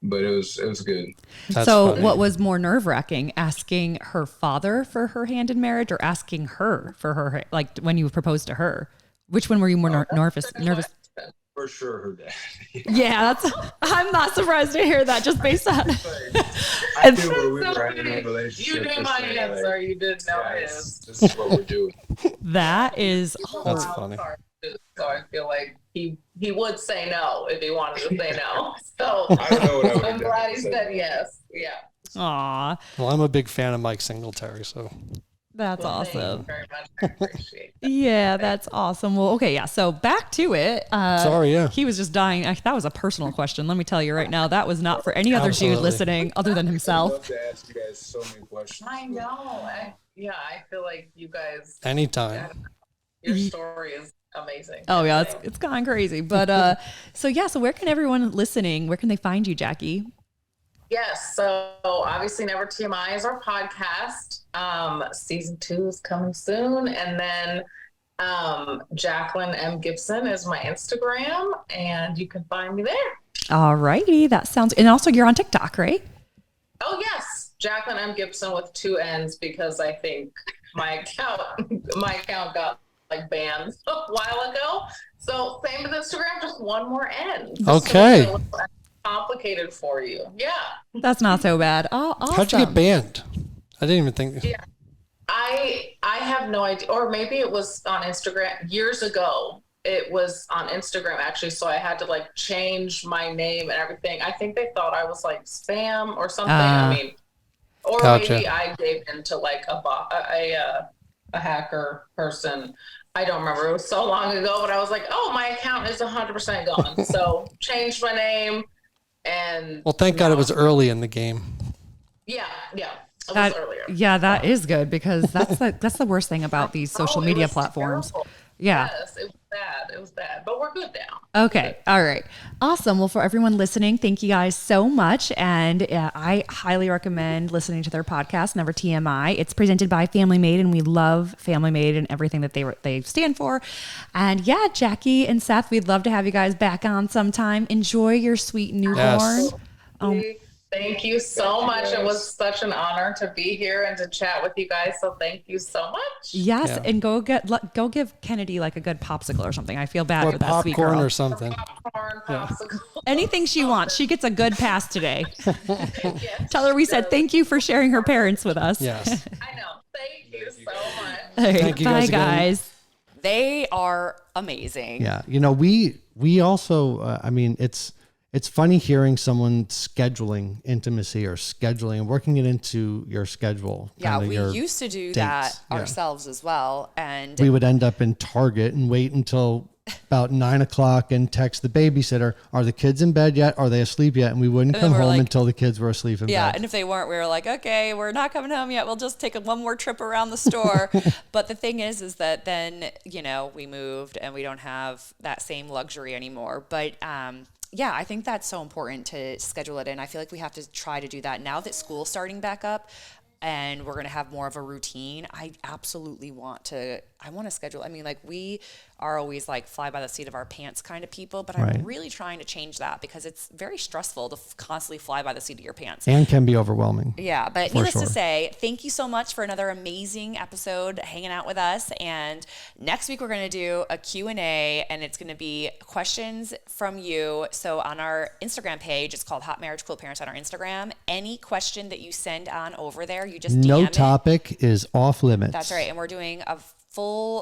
but it was good.
That's
so
funny.
What was more nerve-wracking, asking her father for her hand in marriage or asking her for her, when you proposed to her? Which one were you more nervous?
For sure, her dad.
Yeah, I'm not surprised to hear that just based on.
I knew where we were at in a relationship.
You knew my answer. You didn't know his.
This is what we're doing.
That is.
That's funny.
So I feel like he would say no if he wanted to say no. So
I don't know what I would
I'm glad he said yes. Yeah.
Aw.
Well, I'm a big fan of Mike Singletary, so.
That's awesome.
Thank you very much. I appreciate that.
Yeah, that's awesome. Well, okay, yeah. So back to it.
Sorry, yeah.
He was just dying. That was a personal question. Let me tell you right now, that was not for any other dude listening other than
I'd
himself.
love to ask you guys so many questions.
I know. I feel like you guys.
Anytime.
Your story is amazing.
Oh yeah, it's gone crazy. But so where can everyone listening? Where can they find you, Jackie?
Yes. So obviously Never TMI is our podcast. Season 2 is coming soon. And then Jaclyn M. Gibson is my Instagram, and you can find me there.
All righty. That sounds, and also you're on TikTok, right?
Oh yes. Jaclyn M. Gibson with 2 N's, because I think my account got banned a while ago. So same with Instagram, just 1 more N.
Okay.
Complicated for you. Yeah.
That's not so bad. Oh, awesome.
How'd you get banned? I didn't even think.
Yeah. I have no idea. Or maybe it was on Instagram years ago. It was on Instagram actually. So I had to change my name and everything. I think they thought I was spam or something. Or
gotcha.
Maybe I gave into a hacker person. I don't remember. It was so long ago, but I was like, oh, my account is 100% gone. So changed my name. And
well, thank God it was early in the game.
Yeah. It was earlier.
Yeah, that is good, because that's the worst thing about these social media platforms.
Terrible.
Yeah.
Yes, it was bad, but we're good now.
Okay. All right. Awesome. Well, for everyone listening, thank you guys so much. And I highly recommend listening to their podcast, Never TMI. It's presented by Family Made, and we love Family Made and everything that they stand for. And yeah, Jackie and Seth, we'd love to have you guys back on sometime. Enjoy your sweet newborn.
Yes.
Thank you so much. It was such an honor to be here and to chat with you guys. So thank you so much.
Yes, and go give Kennedy like a good popsicle or something. I feel bad
Or
for that sweet girl.
popcorn or something.
Popcorn, popsicle.
Anything she wants. She gets a good pass today.
Yes,
Tell her we said thank you for sharing her parents with us.
Yes.
I know. Thank you so much.
All right,
Thank you
bye,
guys again.
guys.
They are amazing.
Yeah. You know, we also, I mean, it's funny hearing someone scheduling intimacy or scheduling and working it into your schedule.
Yeah,
kinda
we
your
used to do
dates.
that
Yeah.
ourselves as well. And
We would end up in Target and wait until about 9 o'clock and text the babysitter, are the kids in bed yet? Are they asleep yet? And we wouldn't
And then
come
we're
home
like-
until the kids were asleep in
yeah,
bed.
and if they weren't, we were like, okay, we're not coming home yet. We'll just take one more trip around the store. But the thing is that then, you know, we moved and we don't have that same luxury anymore. But yeah, I think that's so important to schedule it in. I feel like we have to try to do that now that school's starting back up and we're going to have more of a routine. I absolutely want to schedule. I mean, like, we are always like fly by the seat of our pants kind of people, but I'm
Right.
really trying to change that because it's very stressful to constantly fly by the seat of your pants.
And can be overwhelming.
Yeah, but
For
needless
sure.
to say, thank you so much for another amazing episode hanging out with us. And next week we're going to do a Q&A, and it's going to be questions from you. So on our Instagram page, it's called Hot Marriage Cool Parents on our Instagram. Any question that you send on over there, you just DM
No
it.
topic is off limits.
That's right. And we're doing a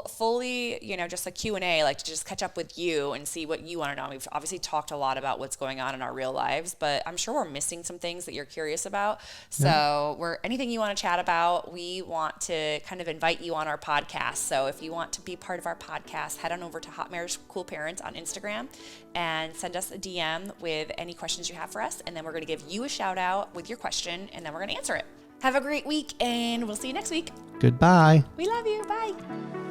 fully, you know, just a Q&A, like to just catch up with you and see what you want to know. We've obviously talked a lot about what's going on in our real lives, but I'm sure we're missing some things that you're curious about. So anything you want to chat about, we want to kind of invite you on our podcast. So if you want to be part of our podcast, head on over to Hot Marriage Cool Parents on Instagram and send us a DM with any questions you have for us. And then we're going to give you a shout out with your question, and then we're going to answer it. Have a great week, and we'll see you next week.
Goodbye.
We love you. Bye.